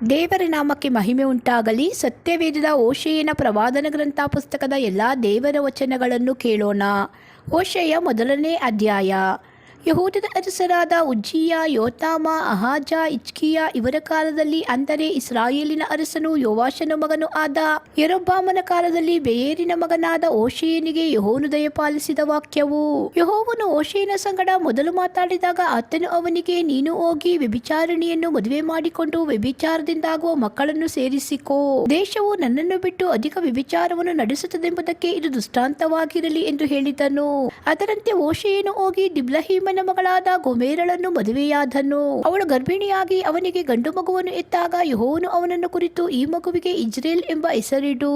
ದೇವರ ನಾಮಕ್ಕೆ ಮಹಿಮೆ ಉಂಟಾಗಲಿ. ಸತ್ಯವೇದದ ಹೋಶೇಯನ ಪ್ರವಾದನ ಗ್ರಂಥ ಪುಸ್ತಕದ ಎಲ್ಲ ದೇವರ ವಚನಗಳನ್ನು ಕೇಳೋಣ. ಹೋಶೇಯ 1ನೇ ಅಧ್ಯಾಯ. ಯಹೂದದ ಅರಸರಾದ ಉಜ್ಜೀಯ, ಯೋತಾಮ, ಅಹಾಜ, ಹಿಜ್ಕೀಯ ಇವರ ಕಾಲದಲ್ಲಿ, ಅಂದರೆ ಇಸ್ರಾಯೇಲಿನ ಅರಸನು ಯೋವಾಷನ ಮಗನೂ ಆದ ಯರೊಬ್ಬಾಮನ ಕಾಲದಲ್ಲಿ, ಬೆಯೇರಿನ ಮಗನಾದ ಹೋಶೇಯನಿಗೆ ಯೆಹೋವನು ದಯಪಾಲಿಸಿದ ವಾಕ್ಯವು. ಯೆಹೋವನು ಹೋಶೇಯನ ಸಂಗಡ ಮೊದಲು ಮಾತಾಡಿದಾಗ ಆತನು ಅವನಿಗೆ, ನೀನು ಹೋಗಿ ವ್ಯಭಿಚಾರಿಣಿಯನ್ನು ಮದುವೆ ಮಾಡಿಕೊಂಡು ವ್ಯಭಿಚಾರದಿಂದಾಗುವ ಮಕ್ಕಳನ್ನು ಸೇರಿಸಿಕೋ. ದೇಶವು ನನ್ನನ್ನು ಬಿಟ್ಟು ಅಧಿಕ ವ್ಯಭಿಚಾರವನ್ನು ನಡೆಸುತ್ತದೆಂಬುದಕ್ಕೆ ಇದು ದೃಷ್ಟಾಂತವಾಗಿರಲಿ ಎಂದು ಹೇಳಿದನು. ಅದರಂತೆ ಹೋಶೇಯನು ಹೋಗಿ ದಿಬ್ಲಹೀಮನ ಮಗಳಾದ ಗೊಮೇರಳನ್ನು ಮದುವೆಯಾದನು. ಅವಳು ಗರ್ಭಿಣಿಯಾಗಿ ಅವನಿಗೆ ಗಂಡು ಮಗುವನ್ನು ಎತ್ತಾಗ ಯೆಹೋವನು ಅವನನ್ನು ಕುರಿತು, ಈ ಮಗುವಿಗೆ ಇಜ್ರೇಲ್ ಎಂಬ ಹೆಸರಿಡು.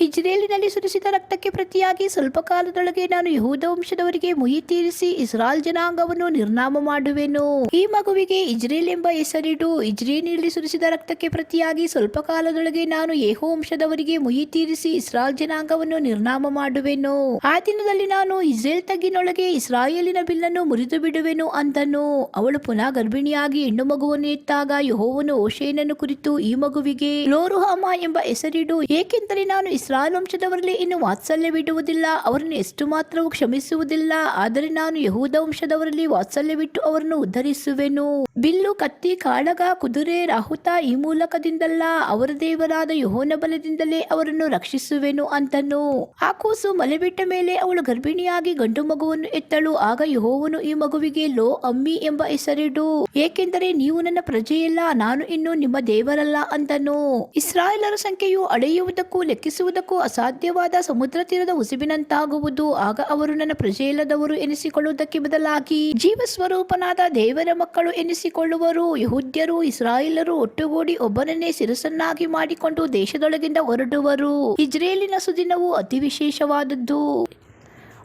ಇಜ್ರೇಲಿನಲ್ಲಿ ಸುರಿಸಿದ ರಕ್ತಕ್ಕೆ ಪ್ರತಿಯಾಗಿ ಸ್ವಲ್ಪ ಕಾಲದೊಳಗೆ ನಾನು ಯೆಹೂದ ವಂಶದವರಿಗೆ ಮುಯಿ ತೀರಿಸಿ ಇಸ್ರಾಯೇಲ್ ಜನಾಂಗವನ್ನು ನಿರ್ನಾಮ ಮಾಡುವೆನು. ಈ ಮಗುವಿಗೆ ಇಜ್ರೇಲ್ ಎಂಬ ಹೆಸರಿಡು. ಇಜ್ರೇಲಿನಲ್ಲಿ ಸುರಿಸಿದ ರಕ್ತಕ್ಕೆ ಪ್ರತಿಯಾಗಿ ಸ್ವಲ್ಪ ಕಾಲದೊಳಗೆ ನಾನು ಯೇಹೂ ವಂಶದವರಿಗೆ ಮುಯಿ ತೀರಿಸಿ ಇಸ್ರಾಯೇಲ್ ಜನಾಂಗವನ್ನು ನಿರ್ನಾಮ ಮಾಡುವೆನು. ಆ ದಿನದಲ್ಲಿ ನಾನು ಇಜ್ರೇಲ್ ತಗ್ಗಿನೊಳಗೆ ಇಸ್ರಾಯೇಲಿನ ಬಿಲ್ಲನ್ನು ಮುರಿದು ಬಿಡುವೆನು ಅಂದನು. ಅವಳು ಪುನಃ ಗರ್ಭಿಣಿಯಾಗಿ ಹೆಣ್ಣು ಮಗುವನ್ನು ಎತ್ತಾಗ ಯೆಹೋವನು ಹೋಶೇಯನನ್ನು ಕುರಿತು, ಈ ಮಗುವಿಗೆ ಲೋರುಹಾಮ ಎಂಬ ಹೆಸರಿಡು, ಏಕೆಂದರೆ ನಾನು ಇಸ್ರಾಯೇಲ್ ವಂಶದವರಲ್ಲಿ ಇನ್ನು ವಾತ್ಸಲ್ಯವಿಡುವುದಿಲ್ಲ, ಅವರನ್ನು ಎಷ್ಟು ಮಾತ್ರವೂ ಕ್ಷಮಿಸುವುದಿಲ್ಲ. ಆದರೆ ನಾನು ಯೆಹೂದ ವಂಶದವರಲ್ಲಿ ವಾತ್ಸಲ್ಯವಿಟ್ಟು ಅವರನ್ನು ಉದ್ಧರಿಸುವೆನು. ಬಿಲ್ಲು, ಕತ್ತಿ, ಕಾಳಗ, ಕುದುರೆ, ರಾಹುತ ಈ ಮೂಲಕದಿಂದಲ್ಲ, ಅವರ ದೇವರಾದ ಯೆಹೋವನ ಬಲದಿಂದಲೇ ಅವರನ್ನು ರಕ್ಷಿಸುವೆನು ಅಂತನು. ಆ ಕೂಸು ಮಲೆಬಿಟ್ಟ ಮೇಲೆ ಅವಳು ಗರ್ಭಿಣಿಯಾಗಿ ಗಂಡು ಮಗುವನ್ನು ಎತ್ತಳು. ಆಗ ಯೆಹೋವನು ಈ ಮಗುವಿಗೆ ಲೋ ಅಮ್ಮಿ ಎಂಬ ಹೆಸರಿಡು, ಏಕೆಂದರೆ ನೀವು ನನ್ನ ಪ್ರಜೆಯಲ್ಲ, ನಾನು ಇನ್ನು ನಿಮ್ಮ ದೇವರಲ್ಲ ಅಂದನು. ಇಸ್ರಾಯೇಲರ ಸಂಖ್ಯೆಯು ಅಳೆಯುವುದಕ್ಕೂ ಲೆಕ್ಕಿಸುವುದಕ್ಕೂ ಅಸಾಧ್ಯವಾದ ಸಮುದ್ರ ತೀರದ ಉಸಿಬಿನಂತಾಗುವುದು. ಆಗ ಅವರು ನನ್ನ ಪ್ರಜೆಯಿಲ್ಲದವರು ಎನಿಸಿಕೊಳ್ಳುವುದಕ್ಕೆ ಬದಲಾಗಿ ಜೀವಸ್ವರೂಪನಾದ ದೇವರ ಮಕ್ಕಳು ಎನಿಸಿಕೊಳ್ಳುವರು. ಯಹೂದ್ಯರು ಇಸ್ರಾಯೇಲರು ಒಟ್ಟುಗೂಡಿ ಒಬ್ಬನನ್ನೇ ಶಿರಸನ್ನಾಗಿ ಮಾಡಿಕೊಂಡು ದೇಶದೊಳಗಿಂದ ಹೊರಡುವರು. ಇಜ್ರೇಲಿನ ಸುದಿನವು ಅತಿ ವಿಶೇಷವಾದದ್ದು.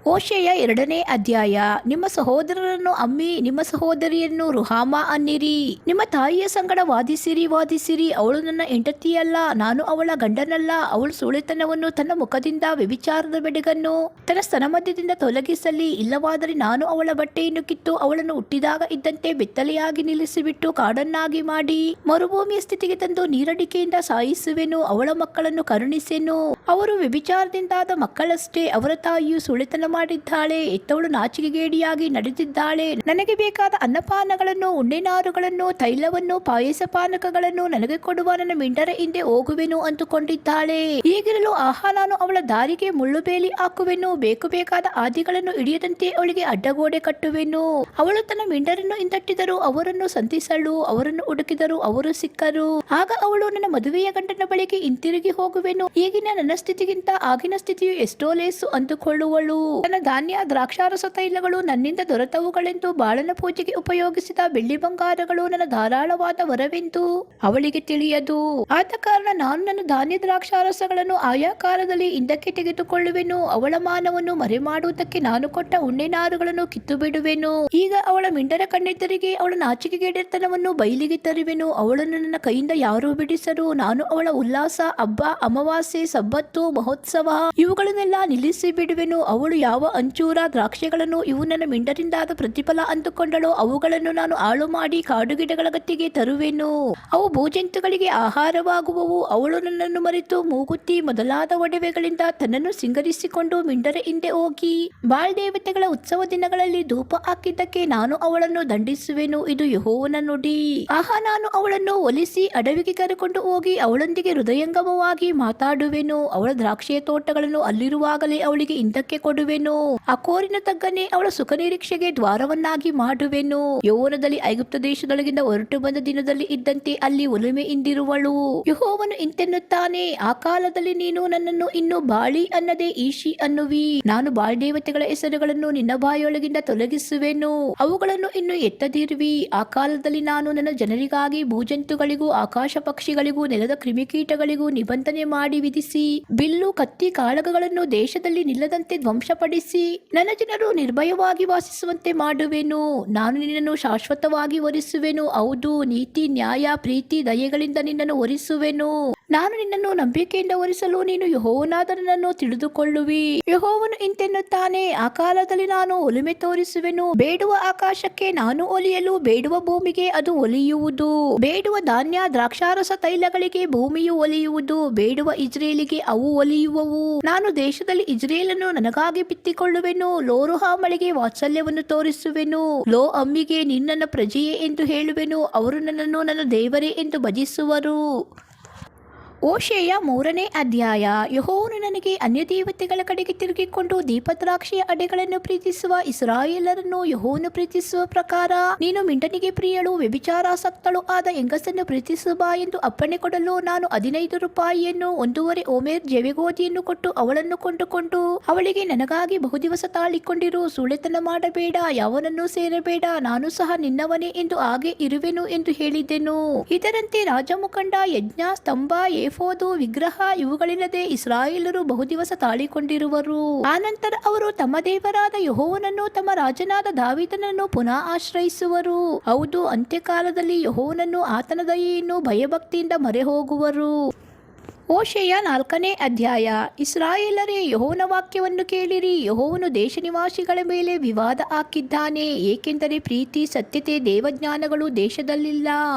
ಹೋಶೇಯ 2ನೇ ಅಧ್ಯಾಯ. ನಿಮ್ಮ ಸಹೋದರರನ್ನು ಅಮ್ಮಿ, ನಿಮ್ಮ ಸಹೋದರಿಯನ್ನು ರುಹಾಮ ಅನ್ನಿರಿ. ನಿಮ್ಮ ತಾಯಿಯ ಸಂಗಡ ವಾದಿಸಿರಿ. ಅವಳು ನನ್ನ ಹೆಂಡತಿಯಲ್ಲ, ನಾನು ಅವಳ ಗಂಡನಲ್ಲ. ಅವಳು ಸುಳ್ಳೆತನವನ್ನು ತನ್ನ ಮುಖದಿಂದ, ವ್ಯಭಿಚಾರದ ಬೆಡಗನ್ನು ತನ್ನ ಸ್ತನಮಧ್ಯದಿಂದ ತೊಲಗಿಸಲಿ. ಇಲ್ಲವಾದರೆ ನಾನು ಅವಳ ಬಟ್ಟೆಯನ್ನು ಕಿತ್ತು ಅವಳನ್ನು ಹುಟ್ಟಿದಾಗ ಇದ್ದಂತೆ ಬೆತ್ತಲೆಯಾಗಿ ನಿಲ್ಲಿಸಿಬಿಟ್ಟು ಕಾಡನ್ನಾಗಿ ಮಾಡಿ ಮರುಭೂಮಿಯ ಸ್ಥಿತಿಗೆ ತಂದು ನೀರಡಿಕೆಯಿಂದ ಸಾಯಿಸುವೆನು. ಅವಳ ಮಕ್ಕಳನ್ನು ಕರುಣಿಸೆನು. ಅವರು ವ್ಯಭಿಚಾರದಿಂದಾದ ಮಕ್ಕಳಷ್ಟೇ. ಅವರ ತಾಯಿಯು ಸುಳ್ಳೆತನ ಮಾಡಿದ್ದಾಳೆ, ಎತ್ತವಳು ನಾಚಿಕೆಗೇಡಿಯಾಗಿ ನಡೆದಿದ್ದಾಳೆ. ನನಗೆ ಬೇಕಾದ ಅನ್ನಪಾನಗಳನ್ನು, ಉಣ್ಣೆನಾರುಗಳನ್ನು, ತೈಲವನ್ನು, ಪಾಯಸ ಪಾನಕಗಳನ್ನು ನನಗೆ ಕೊಡುವ ನನ್ನ ಮಿಂಡರ ಹಿಂದೆ ಹೋಗುವೆನು ಅಂದುಕೊಂಡಿದ್ದಾಳೆ. ಹೀಗಿರಲು ಆಹಾ, ನಾನು ಅವಳ ದಾರಿಗೆ ಮುಳ್ಳುಬೇಲಿ ಹಾಕುವೆನು. ಬೇಕಾದ ಆದಿಗಳನ್ನು ಹಿಡಿಯದಂತೆ ಅವಳಿಗೆ ಅಡ್ಡಗೋಡೆ ಕಟ್ಟುವೆನು. ಅವಳು ತನ್ನ ಮಿಂಡರನ್ನು ಹಿಂದಟ್ಟಿದರು, ಅವರನ್ನು ಸಂಧಿಸಳು. ಅವರನ್ನು ಹುಡುಕಿದರು, ಅವರು ಸಿಕ್ಕರು. ಆಗ ಅವಳು, ನನ್ನ ಮದುವೆಯ ಗಂಡನ ಬಳಿಗೆ ಹಿಂತಿರುಗಿ ಹೋಗುವೆನು. ಈಗಿನ ನನ್ನ ಸ್ಥಿತಿಗಿಂತ ಆಗಿನ ಸ್ಥಿತಿಯು ಎಷ್ಟೋ ಲೇಸು ಅಂದುಕೊಳ್ಳುವಳು. ತನ್ನ ಧಾನ್ಯ, ದ್ರಾಕ್ಷಾರಸ, ತೈಲಗಳು ನನ್ನಿಂದ ದೊರೆತವುಗಳೆಂದು, ಬಾಳನ ಪೂಜೆಗೆ ಉಪಯೋಗಿಸಿದ ಬೆಳ್ಳಿ ಬಂಗಾರಗಳು ನನ್ನ ಧಾರಾಳವಾದ ವರವೆಂದು ಅವಳಿಗೆ ತಿಳಿಯದು. ಆದ ಕಾರಣ ನಾನು ನನ್ನ ಧಾನ್ಯ ದ್ರಾಕ್ಷಾರಸಗಳನ್ನು ಆಯಾ ಕಾಲದಲ್ಲಿ ಹಿಂದಕ್ಕೆ ತೆಗೆದುಕೊಳ್ಳುವೆನು. ಅವಳ ಮಾನವನ್ನು ಮರೆಮಾಡುವುದಕ್ಕೆ ನಾನು ಕೊಟ್ಟ ಉಣ್ಣೆನಾರುಗಳನ್ನು ಕಿತ್ತು ಬಿಡುವೆನು. ಈಗ ಅವಳ ಮಿಂಡರ ಕಣ್ಣೆದುರಿಗೆ ಅವಳ ನಾಚಿಕೆಗೇಡಿತನವನ್ನು ಬಯಲಿಗೆ ತರುವೆನು. ಅವಳನ್ನು ನನ್ನ ಕೈಯಿಂದ ಯಾರೂ ಬಿಡಿಸರು. ನಾನು ಅವಳ ಉಲ್ಲಾಸ, ಹಬ್ಬ, ಅಮಾವಾಸ್ಯೆ, ಸಬ್ಬತ್ತು, ಮಹೋತ್ಸವ ಇವುಗಳನ್ನೆಲ್ಲ ನಿಲ್ಲಿಸಿ ಬಿಡುವೆನು. ಅವಳು ಯಾವ ಅಂಚೂರ, ದ್ರಾಕ್ಷಿಗಳನ್ನು ಇವು ನನ್ನ ಮಿಂಡರಿಂದಾದ ಪ್ರತಿಫಲ ಅಂದುಕೊಂಡಳೋ ಅವುಗಳನ್ನು ನಾನು ಹಾಳು ಮಾಡಿ ಕಾಡುಗಿಡಗಳ ಗತಿಗೆ ತರುವೆನು. ಅವು ಭೂಜಂತುಗಳಿಗೆ ಆಹಾರವಾಗುವವು. ಅವಳು ನನ್ನನ್ನು ಮರೆತು ಮೂಗುತ್ತಿ ಮೊದಲಾದ ಒಡವೆಗಳಿಂದ ತನ್ನನ್ನು ಸಿಂಗರಿಸಿಕೊಂಡು ಮಿಂಡರ ಹಿಂದೆ ಹೋಗಿ ಬಾಳ್ ದೇವತೆಗಳ ಉತ್ಸವ ದಿನಗಳಲ್ಲಿ ಧೂಪ ಹಾಕಿದ್ದಕ್ಕೆ ನಾನು ಅವಳನ್ನು ದಂಡಿಸುವೆನು. ಇದು ಯೆಹೋವನ ನುಡಿ. ಆಹಾ, ನಾನು ಅವಳನ್ನು ಒಲಿಸಿ ಅಡವಿಗೆ ಕರೆಕೊಂಡು ಹೋಗಿ ಅವಳೊಂದಿಗೆ ಹೃದಯಂಗಮವಾಗಿ ಮಾತಾಡುವೆನು. ಅವಳ ದ್ರಾಕ್ಷಿಯ ತೋಟಗಳನ್ನು ಅಲ್ಲಿರುವಾಗಲೇ ಅವಳಿಗೆ ಹಿಂದಕ್ಕೆ ಕೊಡುವೆನು. ಅಕೋರಿನ ತಗ್ಗನ್ನೇ ಅವಳ ಸುಖ ನಿರೀಕ್ಷೆಗೆ ದ್ವಾರವನ್ನಾಗಿ ಮಾಡುವೆನು. ಯೌವನದಲ್ಲಿ ಐಗುಪ್ತ ದೇಶದೊಳಗಿಂದ ಹೊರಟು ಬಂದ ದಿನದಲ್ಲಿ ಇದ್ದಂತೆ ಅಲ್ಲಿ ಒಲುಮೆಯಿಂದಿರುವಳು. ಯೆಹೋವನು ಇಂತೆನ್ನುತ್ತಾನೆ, ಆ ಕಾಲದಲ್ಲಿ ನೀನು ನನ್ನನ್ನು ಇನ್ನು ಬಾಳಿ ಅನ್ನದೆ ಈಶಿ ಅನ್ನುವಿ. ನಾನು ಬಾಳ್ ದೇವತೆಗಳ ಹೆಸರುಗಳನ್ನು ನಿನ್ನ ಬಾಯೊಳಗಿಂದ ತೊಲಗಿಸುವೆನು. ಅವುಗಳನ್ನು ಇನ್ನು ಎತ್ತದಿರುವಿ. ಆ ಕಾಲದಲ್ಲಿ ನಾನು ನನ್ನ ಜನರಿಗಾಗಿ ಭೂಜಂತುಗಳಿಗೂ ಆಕಾಶ ಪಕ್ಷಿಗಳಿಗೂ ನೆಲದ ಕ್ರಿಮಿಕೀಟಗಳಿಗೂ ನಿಬಂಧನೆ ಮಾಡಿ ವಿಧಿಸಿ, ಬಿಲ್ಲು, ಕತ್ತಿ, ಕಾಳಗಗಳನ್ನು ದೇಶದಲ್ಲಿ ನಿಲ್ಲದಂತೆ ಧ್ವಂಸಪಡಿಸಿ ನನ್ನ ಜನರು ನಿರ್ಭಯವಾಗಿ ವಾಸಿಸುವಂತೆ ಮಾಡುವೆನು. ನಾನು ನಿನ್ನನ್ನು ಶಾಶ್ವತವಾಗಿ ಒರಿಸುವೆನು. ಹೌದು, ನೀತಿ, ನ್ಯಾಯ, ಪ್ರೀತಿ, ದಯೆಗಳಿಂದ ನಿನ್ನನ್ನು ಒರಿಸುವೆನು. ನಾನು ನಿನ್ನನ್ನು ನಂಬಿಕೆಯಿಂದ ಹೊರಿಸಲು ನೀನು ಯೆಹೋವನಾದರನನ್ನು ತಿಳಿದುಕೊಳ್ಳುವಿ. ಯೆಹೋವನು ಇಂತೆನ್ನುತ್ತಾನೆ, ಆ ಕಾಲದಲ್ಲಿ ನಾನು ಒಲುಮೆ ತೋರಿಸುವೆನು. ಬೇಡುವ ಆಕಾಶಕ್ಕೆ ನಾನು ಒಲಿಯಲು, ಬೇಡುವ ಭೂಮಿಗೆ ಅದು ಒಲಿಯುವುದು. ಬೇಡುವ ಧಾನ್ಯ ದ್ರಾಕ್ಷಾರಸ ತೈಲಗಳಿಗೆ ಭೂಮಿಯು ಒಲಿಯುವುದು. ಬೇಡುವ ಇಜ್ರೇಲಿಗೆ ಅವು ಒಲಿಯುವವು. ನಾನು ದೇಶದಲ್ಲಿ ಇಜ್ರೇಲನ್ನು ನನಗಾಗಿ ಬಿತ್ತಿಕೊಳ್ಳುವೆನು. ಲೋ ರುಹಾಮಳಿಗೆ ವಾತ್ಸಲ್ಯವನ್ನು ತೋರಿಸುವೆನು. ಲೋ ಅಮ್ಮಿಗೆ ನೀನು ನನ್ನ ಪ್ರಜೆಯೇ ಎಂದು ಹೇಳುವೆನು. ಅವರು ನನ್ನನ್ನು ನನ್ನ ದೇವರೇ ಎಂದು ಭಜಿಸುವರು. ಓಶೇಯ 3ನೇ ಅಧ್ಯಾಯ. ಯೆಹೋವನು ನನಗೆ ಅನ್ಯದೇವತೆಗಳ ಕಡೆಗೆ ತಿರುಗಿಕೊಂಡು ದೀಪದ್ರಾಕ್ಷಿಯ ಅಡೆಗಳನ್ನು ಪ್ರೀತಿಸುವ ಇಸ್ರಾಯೇಲರನ್ನು ಯೆಹೋವನು ಪ್ರೀತಿಸುವ ಪ್ರಕಾರ ನೀನು ಮಿಂಡನಿಗೆ ಪ್ರಿಯಳು, ವ್ಯಭಿಚಾರಾಸಕ್ತಳು ಆದ ಹೆಂಗಸನ್ನು ಪ್ರೀತಿಸುವ ಎಂದು ಅಪ್ಪಣೆ ಕೊಡಲು ನಾನು 15 ರೂಪಾಯಿಯನ್ನು 1.5 ಓಮೇರ್ ಜವೆಗೋದಿಯನ್ನು ಕೊಟ್ಟು ಅವಳನ್ನು ಕೊಂಡುಕೊಂಡು ಅವಳಿಗೆ, ನನಗಾಗಿ ಬಹುದಿವಸ ತಾಳಿಕೊಂಡಿರು, ಸುಳ್ಳೆತನ ಮಾಡಬೇಡ, ಯಾವನನ್ನು ಸೇರಬೇಡ, ನಾನು ಸಹ ನಿನ್ನವನೇ ಎಂದು ಹಾಗೆ ಇರುವೆನು ಎಂದು ಹೇಳಿದ್ದೆನು. ಇದರಂತೆ ರಾಜಮುಖಂಡ, ಯಜ್ಞ, ಸ್ತಂಭ, ಏಫೋದು, ವಿಗ್ರಹ ಇವುಗಳಿಲ್ಲದೆ ಇಸ್ರಾಯೇಲರು ಬಹುದಿವಸ ತಾಳಿಕೊಂಡಿರುವರು. ಆನಂತರ ಅವರು ತಮ್ಮ ದೇವರಾದ ಯೆಹೋವನನ್ನು, ತಮ್ಮ ರಾಜನಾದ ದಾವೀದನನ್ನು ಪುನಃ ಆಶ್ರಯಿಸುವರು. ಹೌದು, ಅಂತ್ಯಕಾಲದಲ್ಲಿ ಯೆಹೋವನನ್ನು, ಆತನ ದಯೆಯನ್ನು ಭಯಭಕ್ತಿಯಿಂದ ಮರೆಹೋಗುವರು. ಓಶೇಯ 4ನೇ ಅಧ್ಯಾಯ. ಇಸ್ರಾಯೇಲರೇ, ಯೆಹೋವನ ವಾಕ್ಯವನ್ನು ಕೇಳಿರಿ. ಯೆಹೋವನು ದೇಶ ನಿವಾಸಿಗಳ ಮೇಲೆ ವಿವಾದ ಹಾಕಿದ್ದಾನೆ, ಏಕೆಂದರೆ ಪ್ರೀತಿ, ಸತ್ಯತೆ, ದೇವಜ್ಞಾನಗಳು ದೇಶದಲ್ಲಿಲ್ಲ.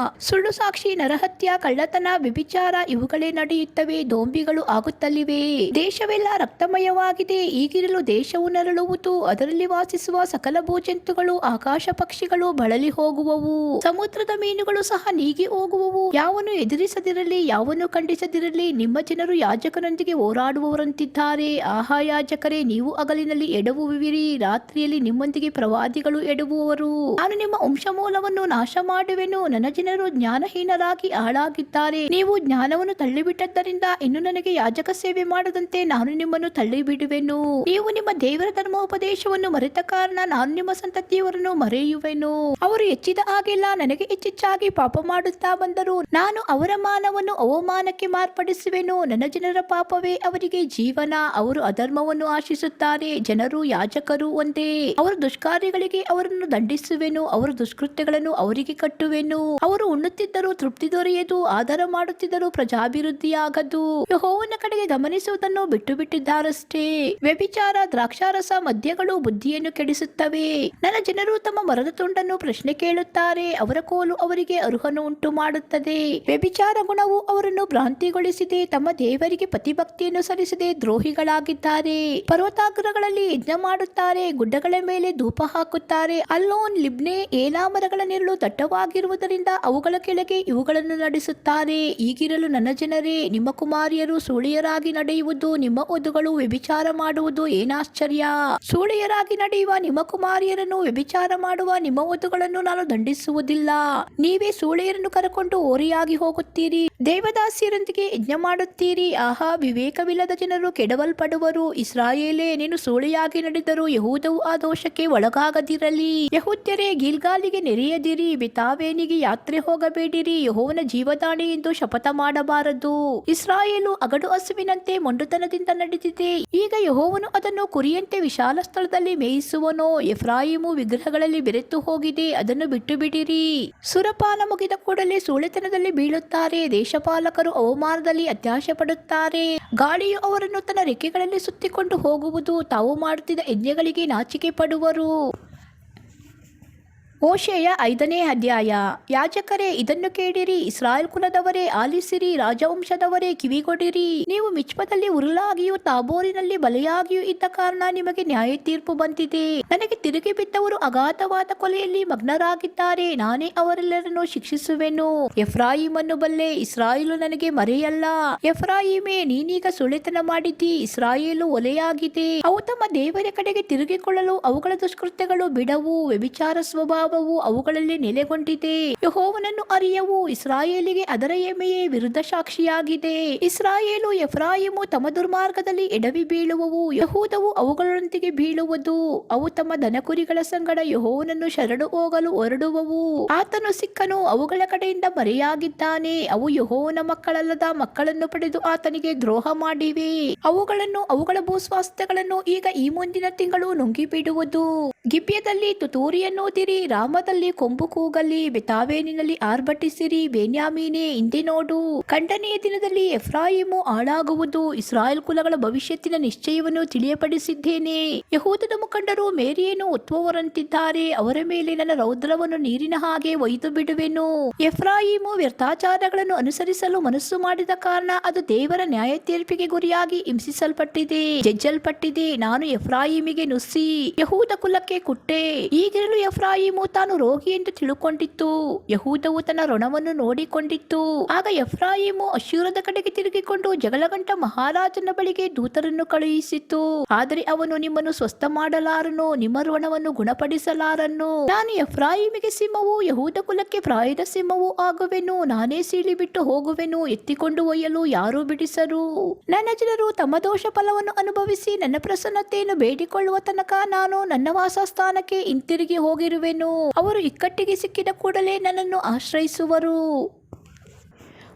ಸುಳ್ಳು ಸಾಕ್ಷಿ, ನರಹತ್ಯ, ಕಳ್ಳತನ, ವ್ಯಭಿಚಾರ ಇವುಗಳೇ ನಡೆಯುತ್ತವೆ, ದೋಂಬಿಗಳು ಆಗುತ್ತಲಿವೆ. ದೇಶವೆಲ್ಲ ರಕ್ತಮಯವಾಗಿದೆ. ಈಗಿರಲು ದೇಶವು ನರಳುವುದು, ಅದರಲ್ಲಿ ವಾಸಿಸುವ ಸಕಲ ಭೂಜಂತುಗಳು, ಆಕಾಶ ಪಕ್ಷಿಗಳು ಬಳಲಿ ಹೋಗುವವು, ಸಮುದ್ರದ ಮೀನುಗಳು ಸಹ ನೀಗಿ ಹೋಗುವವು. ಯಾವನು ಎದುರಿಸದಿರಲಿ, ಯಾವನು ಖಂಡಿಸದಿರಲಿ. ನಿಮ್ಮ ಜನರು ಯಾಜಕನೊಂದಿಗೆ ಹೋರಾಡುವವರಂತಿದ್ದಾರೆ. ಆಹಾ ಯಾಜಕರೇ, ನೀವು ಹಗಲಿನಲ್ಲಿ ಎಡವುವಿರಿ, ರಾತ್ರಿಯಲ್ಲಿ ನಿಮ್ಮೊಂದಿಗೆ ಪ್ರವಾದಿಗಳು ಎಡವುವರು. ನಾನು ನಿಮ್ಮ ವಂಶಮೂಲವನ್ನು ನಾಶ ಮಾಡುವೆನು. ನನ್ನ ಜನರು ಜ್ಞಾನಹೀನರಾಗಿ ಹಾಳಾಗಿದ್ದಾರೆ. ನೀವು ಜ್ಞಾನವನ್ನು ತಳ್ಳಿಬಿಟ್ಟದ್ದರಿಂದ ಇನ್ನು ನನಗೆ ಯಾಜಕ ಸೇವೆ ಮಾಡದಂತೆ ನಾನು ನಿಮ್ಮನ್ನು ತಳ್ಳಿಬಿಡುವೆನು. ನೀವು ನಿಮ್ಮ ದೇವರ ಧರ್ಮೋಪದೇಶವನ್ನು ಮರೆತ ಕಾರಣ ನಾನು ನಿಮ್ಮ ಸಂತತಿಯವರನ್ನು ಮರೆಯುವೆನು. ಅವರು ಹೆಚ್ಚಿದ ಹಾಗೆಲ್ಲ ನನಗೆ ಹೆಚ್ಚೆಚ್ಚಾಗಿ ಪಾಪ ಮಾಡುತ್ತಾ ಬಂದರು. ನಾನು ಅವರ ಮಾನವನ್ನು ಅವಮಾನಕ್ಕೆ ಮಾರ್ಪಡಿಸುವೆನು. ನನ್ನ ಜನರ ಪಾಪವೇ ಅವರಿಗೆ ಜೀವನ. ಅವರು ಅಧರ್ಮವನ್ನು ಆಶಿಸುತ್ತಾರೆ. ಜನರು ಯಾಜಕರು ಒಂದೇ. ಅವರ ದುಷ್ಕಾರ್ಯಗಳಿಗೆ ಅವರನ್ನು ದಂಡಿಸುವೆನು. ಅವರ ದುಷ್ಕೃತ್ಯಗಳನ್ನು ಅವರಿಗೆ ಕಟ್ಟುವೆನು. ಅವರು ಉಣ್ಣುತ್ತಿದ್ದರೂ ತೃಪ್ತಿ ದೊರೆಯದು, ಆಧಾರ ಮಾಡುತ್ತಿದ್ದರೂ ಪ್ರಜಾಭಿವೃದ್ಧಿಯಾಗದು. ಯೆಹೋವನ ಕಡೆಗೆ ಗಮನಿಸುವುದನ್ನು ಬಿಟ್ಟು ಬಿಟ್ಟಿದ್ದಾರಷ್ಟೇ. ವ್ಯಭಿಚಾರ, ದ್ರಾಕ್ಷಾರಸ, ಮದ್ಯಗಳು ಬುದ್ಧಿಯನ್ನು ಕೆಡಿಸುತ್ತವೆ. ನನ್ನ ಜನರು ತಮ್ಮ ಮರದ ತುಂಡನ್ನು ಪ್ರಶ್ನೆ ಕೇಳುತ್ತಾರೆ. ಅವರ ಕೋಲು ಅವರಿಗೆ ಅರುಹನ್ನು ಉಂಟು ಮಾಡುತ್ತದೆ. ವ್ಯಭಿಚಾರ ಗುಣವು ಅವರನ್ನು ಭ್ರಾಂತಿಗೊಳಿಸಿದೆ. ತಮ್ಮ ದೇವರಿಗೆ ಪತಿಭಕ್ತಿಯನ್ನು ಸಲ್ಲಿಸದೆ ದ್ರೋಹಿಗಳಾಗಿದ್ದಾರೆ. ಪರ್ವತಾಗ್ರಗಳಲ್ಲಿ ಯಜ್ಞ ಮಾಡುತ್ತಾರೆ, ಗುಡ್ಡಗಳ ಮೇಲೆ ಧೂಪ ಹಾಕುತ್ತಾರೆ. ಅಲ್ಲೋನ್, ಲಿಬ್ನೆ, ಏಲಾ ಮರಗಳ ನೆರಳು ದಟ್ಟವಾಗಿರುವುದರಿಂದ ಅವುಗಳ ಕೆಳಗೆ ಇವುಗಳನ್ನು ನಡೆಸುತ್ತಾರೆ. ಈಗಿರಲು ನನ್ನ ಜನರೇ, ನಿಮ್ಮ ಕುಮಾರಿಯರು ಸೂಳೆಯರಾಗಿ ನಡೆಯುವುದು, ನಿಮ್ಮ ವಧುಗಳು ವ್ಯಭಿಚಾರ ಮಾಡುವುದು ಏನಾಶ್ಚರ್ಯ. ಸೂಳೆಯರಾಗಿ ನಡೆಯುವ ನಿಮ್ಮ ಕುಮಾರಿಯರನ್ನು, ವ್ಯಭಿಚಾರ ಮಾಡುವ ನಿಮ್ಮ ವಧುಗಳನ್ನು ನಾನು ದಂಡಿಸುವುದಿಲ್ಲ. ನೀವೇ ಸೂಳೆಯರನ್ನು ಕರಕೊಂಡು ಓರೆಯಾಗಿ ಹೋಗುತ್ತೀರಿ, ದೇವದಾಸಿಯರೊಂದಿಗೆ ಯಜ್ಞ ಮಾಡುತ್ತೀರಿ. ಆಹಾ, ವಿವೇಕವಿಲ್ಲದ ಜನರು ಕೆಡವಲ್ಪಡುವರು. ಇಸ್ರಾಯೇಲೇ, ನೀನು ಸೂಳೆಯಾಗಿ ನಡೆದರೂ ಯೆಹೂದವು ಆ ದೋಷಕ್ಕೆ ಒಳಗಾಗದಿರಲಿ. ಯೆಹೂದ್ಯರೇ, ಗಿಲ್ಗಾಲಿಗೆ ನೆರೆಯದಿರಿ, ಬೆತಾವೇನಿಗೆ ಯಾತ್ರೆ ಹೋಗಬೇಡಿರಿ. ಯೆಹೋವನ ಜೀವದಾಣೆ ಎಂದು ಶಪಥ ಮಾಡಬಾರದು. ಇಸ್ರಾಯೇಲು ಅಗಡು ಹಸುವಿನಂತೆ ಮೊಂಡುತನದಿಂದ ನಡೆದಿದೆ. ಈಗ ಯೆಹೋವನು ಅದನ್ನು ಕುರಿಯಂತೆ ವಿಶಾಲ ಸ್ಥಳದಲ್ಲಿ ಮೇಯಿಸುವನೋ? ಎಫ್ರಾಯಿಮು ವಿಗ್ರಹಗಳಲ್ಲಿ ಬೆರೆತು ಹೋಗಿದೆ, ಅದನ್ನು ಬಿಟ್ಟು ಬಿಡಿರಿ. ಸುರಪಾನ ಮುಗಿದ ಕೂಡಲೇ ಸೂಳೆತನದಲ್ಲಿ ಬೀಳುತ್ತಾರೆ. ದೇಶಪಾಲಕರು ಅವಮಾನದಲ್ಲಿ ಅತ್ಯಾಶೆ ಪಡುತ್ತಾರೆ. ಗಾಳಿಯು ಅವರನ್ನು ತನ್ನ ರೆಕ್ಕೆಗಳಲ್ಲಿ ಸುತ್ತಿಕೊಂಡು ಹೋಗುವುದು. ತಾವು ಮಾಡುತ್ತಿದ್ದ ಯಜ್ಞಗಳಿಗೆ ನಾಚಿಕೆ ಪಡುವರು. ಓಶೇಯ 5ನೇ ಅಧ್ಯಾಯ. ಯಾಜಕರೇ, ಇದನ್ನು ಕೇಳಿರಿ. ಇಸ್ರಾಯೇಲ್ ಕುಲದವರೇ ಆಲಿಸಿರಿ. ರಾಜವಂಶದವರೇ ಕಿವಿಗೊಡಿರಿ. ನೀವು ಮಿಚ್ಪದಲ್ಲಿ ಉರುಲಾಗಿಯೂ ತಾಬೋರಿನಲ್ಲಿ ಬಲೆಯಾಗಿಯೂ ಇದ್ದ ಕಾರಣ ನಿಮಗೆ ನ್ಯಾಯ ತೀರ್ಪು ಬಂದಿದೆ. ನನಗೆ ತಿರುಗಿ ಬಿದ್ದವರು ಅಗಾಧವಾದ ಕೊಲೆಯಲ್ಲಿ ಮಗ್ನರಾಗಿದ್ದಾರೆ. ನಾನೇ ಅವರೆಲ್ಲರನ್ನು ಶಿಕ್ಷಿಸುವೆನು. ಎಫ್ರಾಯಿಮನ್ನು ಬಲ್ಲೆ, ಇಸ್ರಾಯೇಲು ನನಗೆ ಮರೆಯಲ್ಲ. ಎಫ್ರಾಯಿಮೇ, ನೀನೀಗ ಸುಳ್ಳೆತನ ಮಾಡಿದ್ದಿ. ಇಸ್ರಾಯೇಲು ಒಲೆಯಾಗಿದೆ. ಅವು ತಮ್ಮ ದೇವರ ಕಡೆಗೆ ತಿರುಗಿಕೊಳ್ಳಲು ಅವುಗಳ ದುಷ್ಕೃತ್ಯಗಳು ಬಿಡವು. ವ್ಯಭಿಚಾರ ಸ್ವಭಾವ ಅವುಗಳಲ್ಲಿ ನೆಲೆಗೊಂಡಿದೆ. ಯೆಹೋವನನ್ನು ಅರಿಯವು. ಇಸ್ರಾಯೇಲಿಗೆ ಅದರ ಹೆಮ್ಮೆಯೇ ವಿರುದ್ಧ ಸಾಕ್ಷಿಯಾಗಿದೆ. ಇಸ್ರಾಯೇಲು, ಎಫ್ರಾಯಿಮು ತಮ್ಮ ದುರ್ಮಾರ್ಗದಲ್ಲಿ ಎಡವಿ ಬೀಳುವವು. ಯೆಹೂದವು ಅವುಗಳೊಂದಿಗೆ ಬೀಳುವುದು. ಅವು ತಮ್ಮ ದನಕುರಿಗಳ ಸಂಗಡ ಯೆಹೋವನನ್ನು ಶರಣು ಹೋಗಲು ಹೊರಡುವವು. ಆತನು ಸಿಕ್ಕನು, ಅವುಗಳ ಕಡೆಯಿಂದ ಮರೆಯಾಗಿದ್ದಾನೆ. ಅವು ಯೆಹೋವನ ಮಕ್ಕಳಲ್ಲದ ಮಕ್ಕಳನ್ನು ಪಡೆದು ಆತನಿಗೆ ದ್ರೋಹ ಮಾಡಿವೆ. ಅವುಗಳನ್ನು, ಅವುಗಳ ಭೂಸ್ವಾಸ್ಥ್ಯಗಳನ್ನು ಈಗ ಈ ಮುಂದಿನ ತಿಂಗಳು ನುಂಗಿಬಿಡುವುದು. ಗಿಬ್ಯದಲ್ಲಿ ತುತ್ತೂರಿಯನ್ನೂದಿರಿ, ರಾಮದಲ್ಲಿ ಕೊಂಬು ಕೂಗಲಿ, ಬೆತಾವೇನಿನಲ್ಲಿ ಆರ್ಭಟಿಸಿರಿ. ಬೆನ್ಯಾಮೀನೇ, ಹಿಂದೆ ನೋಡು, ಖಂಡನೆಯ ದಿನದಲ್ಲಿ ಎಫ್ರಾಯಿಮು ಹಾಳಾಗುವುದು. ಇಸ್ರಾಯೇಲ್ ಕುಲಗಳ ಭವಿಷ್ಯತ್ತಿನ ನಿಶ್ಚಯವನ್ನು ತಿಳಿಯಪಡಿಸಿದ್ದೇನೆ. ಯಹೂದದ ಮುಖಂಡರು ಮೇರಿಯನ್ನು ಒತ್ತುವವರಂತಿದ್ದಾರೆ, ಅವರ ಮೇಲೆ ನನ್ನ ರೌದ್ರವನ್ನು ನೀರಿನ ಹಾಗೆ ಒಯ್ದು ಬಿಡುವೆನು. ಎಫ್ರಾಯಿಮು ವ್ಯರ್ಥಾಚಾರಗಳನ್ನು ಅನುಸರಿಸಲು ಮನಸ್ಸು ಮಾಡಿದ ಕಾರಣ ಅದು ದೇವರ ನ್ಯಾಯ ತೀರ್ಪಿಗೆ ಗುರಿಯಾಗಿ ಹಿಂಸಿಸಲ್ಪಟ್ಟಿದೆ, ಜಜ್ಜಲ್ಪಟ್ಟಿದೆ. ನಾನು ಎಫ್ರಾಯಿಮಿಗೆ ನುಸ್ಸಿ ಯಹೂದ ಕುಲಕ್ಕೆ ಕುಟ್ಟೆ. ಈಗಿರಲು ಎಫ್ರಾಯಿಮು ತಾನು ರೋಗಿ ಎಂದು ತಿಳುಕೊಂಡಿತ್ತು, ಯಹೂದವು ತನ್ನ ಋಣವನ್ನು ನೋಡಿಕೊಂಡಿತ್ತು. ಆಗ ಎಫ್ರಾಯಿಮು ಅಶ್ಶೂರದ ಕಡೆಗೆ ತಿರುಗಿಕೊಂಡು ಜಗಳಗಂಟ ಮಹಾರಾಜನ ಬಳಿಗೆ ದೂತರನ್ನು ಕಳುಹಿಸಿತು. ಆದರೆ ಅವನು ನಿಮ್ಮನ್ನು ಸ್ವಸ್ಥ ಮಾಡಲಾರನು, ನಿಮ್ಮ ಋಣವನ್ನು ಗುಣಪಡಿಸಲಾರನು. ನಾನು ಎಫ್ರಾಯಿಮಿಗೆ ಸಿಂಹವು, ಯಹೂದ ಕುಲಕ್ಕೆ ಪ್ರಾಯದ ಸಿಂಹವೂ ಆಗುವೆನು. ನಾನೇ ಸೀಳಿ ಬಿಟ್ಟು ಹೋಗುವೆನು, ಎತ್ತಿಕೊಂಡು ಒಯ್ಯಲು ಯಾರೂ ಬಿಡಿಸರು. ನನ್ನ ಜನರು ತಮ್ಮ ದೋಷ ಫಲವನ್ನು ಅನುಭವಿಸಿ ನನ್ನ ಪ್ರಸನ್ನತೆಯನ್ನು ಬೇಡಿಕೊಳ್ಳುವ ತನಕ ನಾನು ನನ್ನ ವಾಸಸ್ಥಾನಕ್ಕೆ ಹಿಂತಿರುಗಿ ಹೋಗಿರುವೆನು. ಅವರು ಇಕ್ಕಟ್ಟಿಗೆ ಸಿಕ್ಕಿದ ಕೂಡಲೇ ನನ್ನನ್ನು ಆಶ್ರಯಿಸುವರು.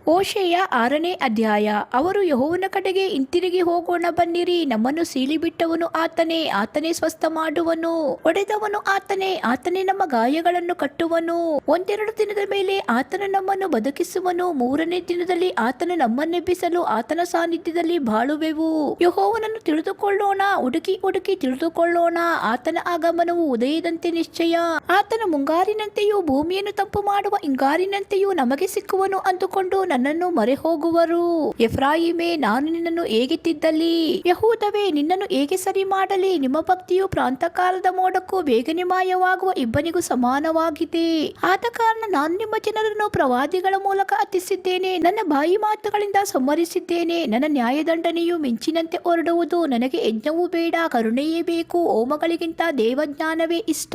ಹೋಶೇಯ 6ನೇ ಅಧ್ಯಾಯ. ಅವರು ಯೆಹೋವನ ಕಡೆಗೆ ಹಿಂತಿರುಗಿ ಹೋಗೋಣ ಬನ್ನಿರಿ, ನಮ್ಮನ್ನು ಸೀಳಿಬಿಟ್ಟವನು ಆತನೇ, ಆತನೇ ಸ್ವಸ್ಥ ಮಾಡುವನು. ಹೊಡೆದವನು ಆತನೇ, ಆತನೇ ನಮ್ಮ ಗಾಯಗಳನ್ನು ಕಟ್ಟುವನು. ಒಂದೆರಡು ದಿನದ ಮೇಲೆ ಆತನು ನಮ್ಮನ್ನು ಬದುಕಿಸುವನು, ಮೂರನೇ ದಿನದಲ್ಲಿ ಆತನು ನಮ್ಮನ್ನೆಬ್ಬಿಸಲು ಆತನ ಸಾನ್ನಿಧ್ಯದಲ್ಲಿ ಬಾಳುವೆವು. ಯೆಹೋವನನ್ನು ತಿಳಿದುಕೊಳ್ಳೋಣ, ಹುಡುಕಿ ಹುಡುಕಿ ತಿಳಿದುಕೊಳ್ಳೋಣ. ಆತನ ಆಗಮನವು ಉದಯದಂತೆ ನಿಶ್ಚಯ. ಆತನ ಮುಂಗಾರಿನಂತೆಯೂ ಭೂಮಿಯನ್ನು ತಂಪು ಮಾಡುವ ಹಿಂಗಾರಿನಂತೆಯೂ ನಮಗೆ ಸಿಕ್ಕುವನು ಅಂದುಕೊಂಡು ನನ್ನನ್ನು ಮರೆ ಹೋಗುವರು. ಎಫ್ರಾಯಿಮೇ, ನಾನು ನಿನ್ನನ್ನು ಹೇಗೆ ತಿದ್ದಲಿ? ಯಹೂದವೇ, ನಿನ್ನನ್ನು ಹೇಗೆ ಸರಿ ಮಾಡಲಿ? ನಿಮ್ಮ ಭಕ್ತಿಯು ಪ್ರಾಂತಕಾಲದ ಮೋಡಕ್ಕೂ ಬೇಗನೆ ಮಾಯವಾಗುವ ಇಬ್ಬನಿಗೂ ಸಮಾನವಾಗಿದೆ. ಆದ ಕಾರಣ ನಾನು ನಿಮ್ಮ ಜನರನ್ನು ಪ್ರವಾದಿಗಳ ಮೂಲಕ ಹತ್ತಿಸಿದ್ದೇನೆ, ನನ್ನ ಬಾಯಿ ಮಾತುಗಳಿಂದ ಸಂಹರಿಸಿದ್ದೇನೆ. ನನ್ನ ನ್ಯಾಯದಂಡನೆಯು ಮಿಂಚಿನಂತೆ ಹೊರಡುವುದು. ನನಗೆ ಯಜ್ಞವೂ ಬೇಡ, ಕರುಣೆಯೇ ಬೇಕು. ಹೋಮಗಳಿಗಿಂತ ದೇವಜ್ಞಾನವೇ ಇಷ್ಟ.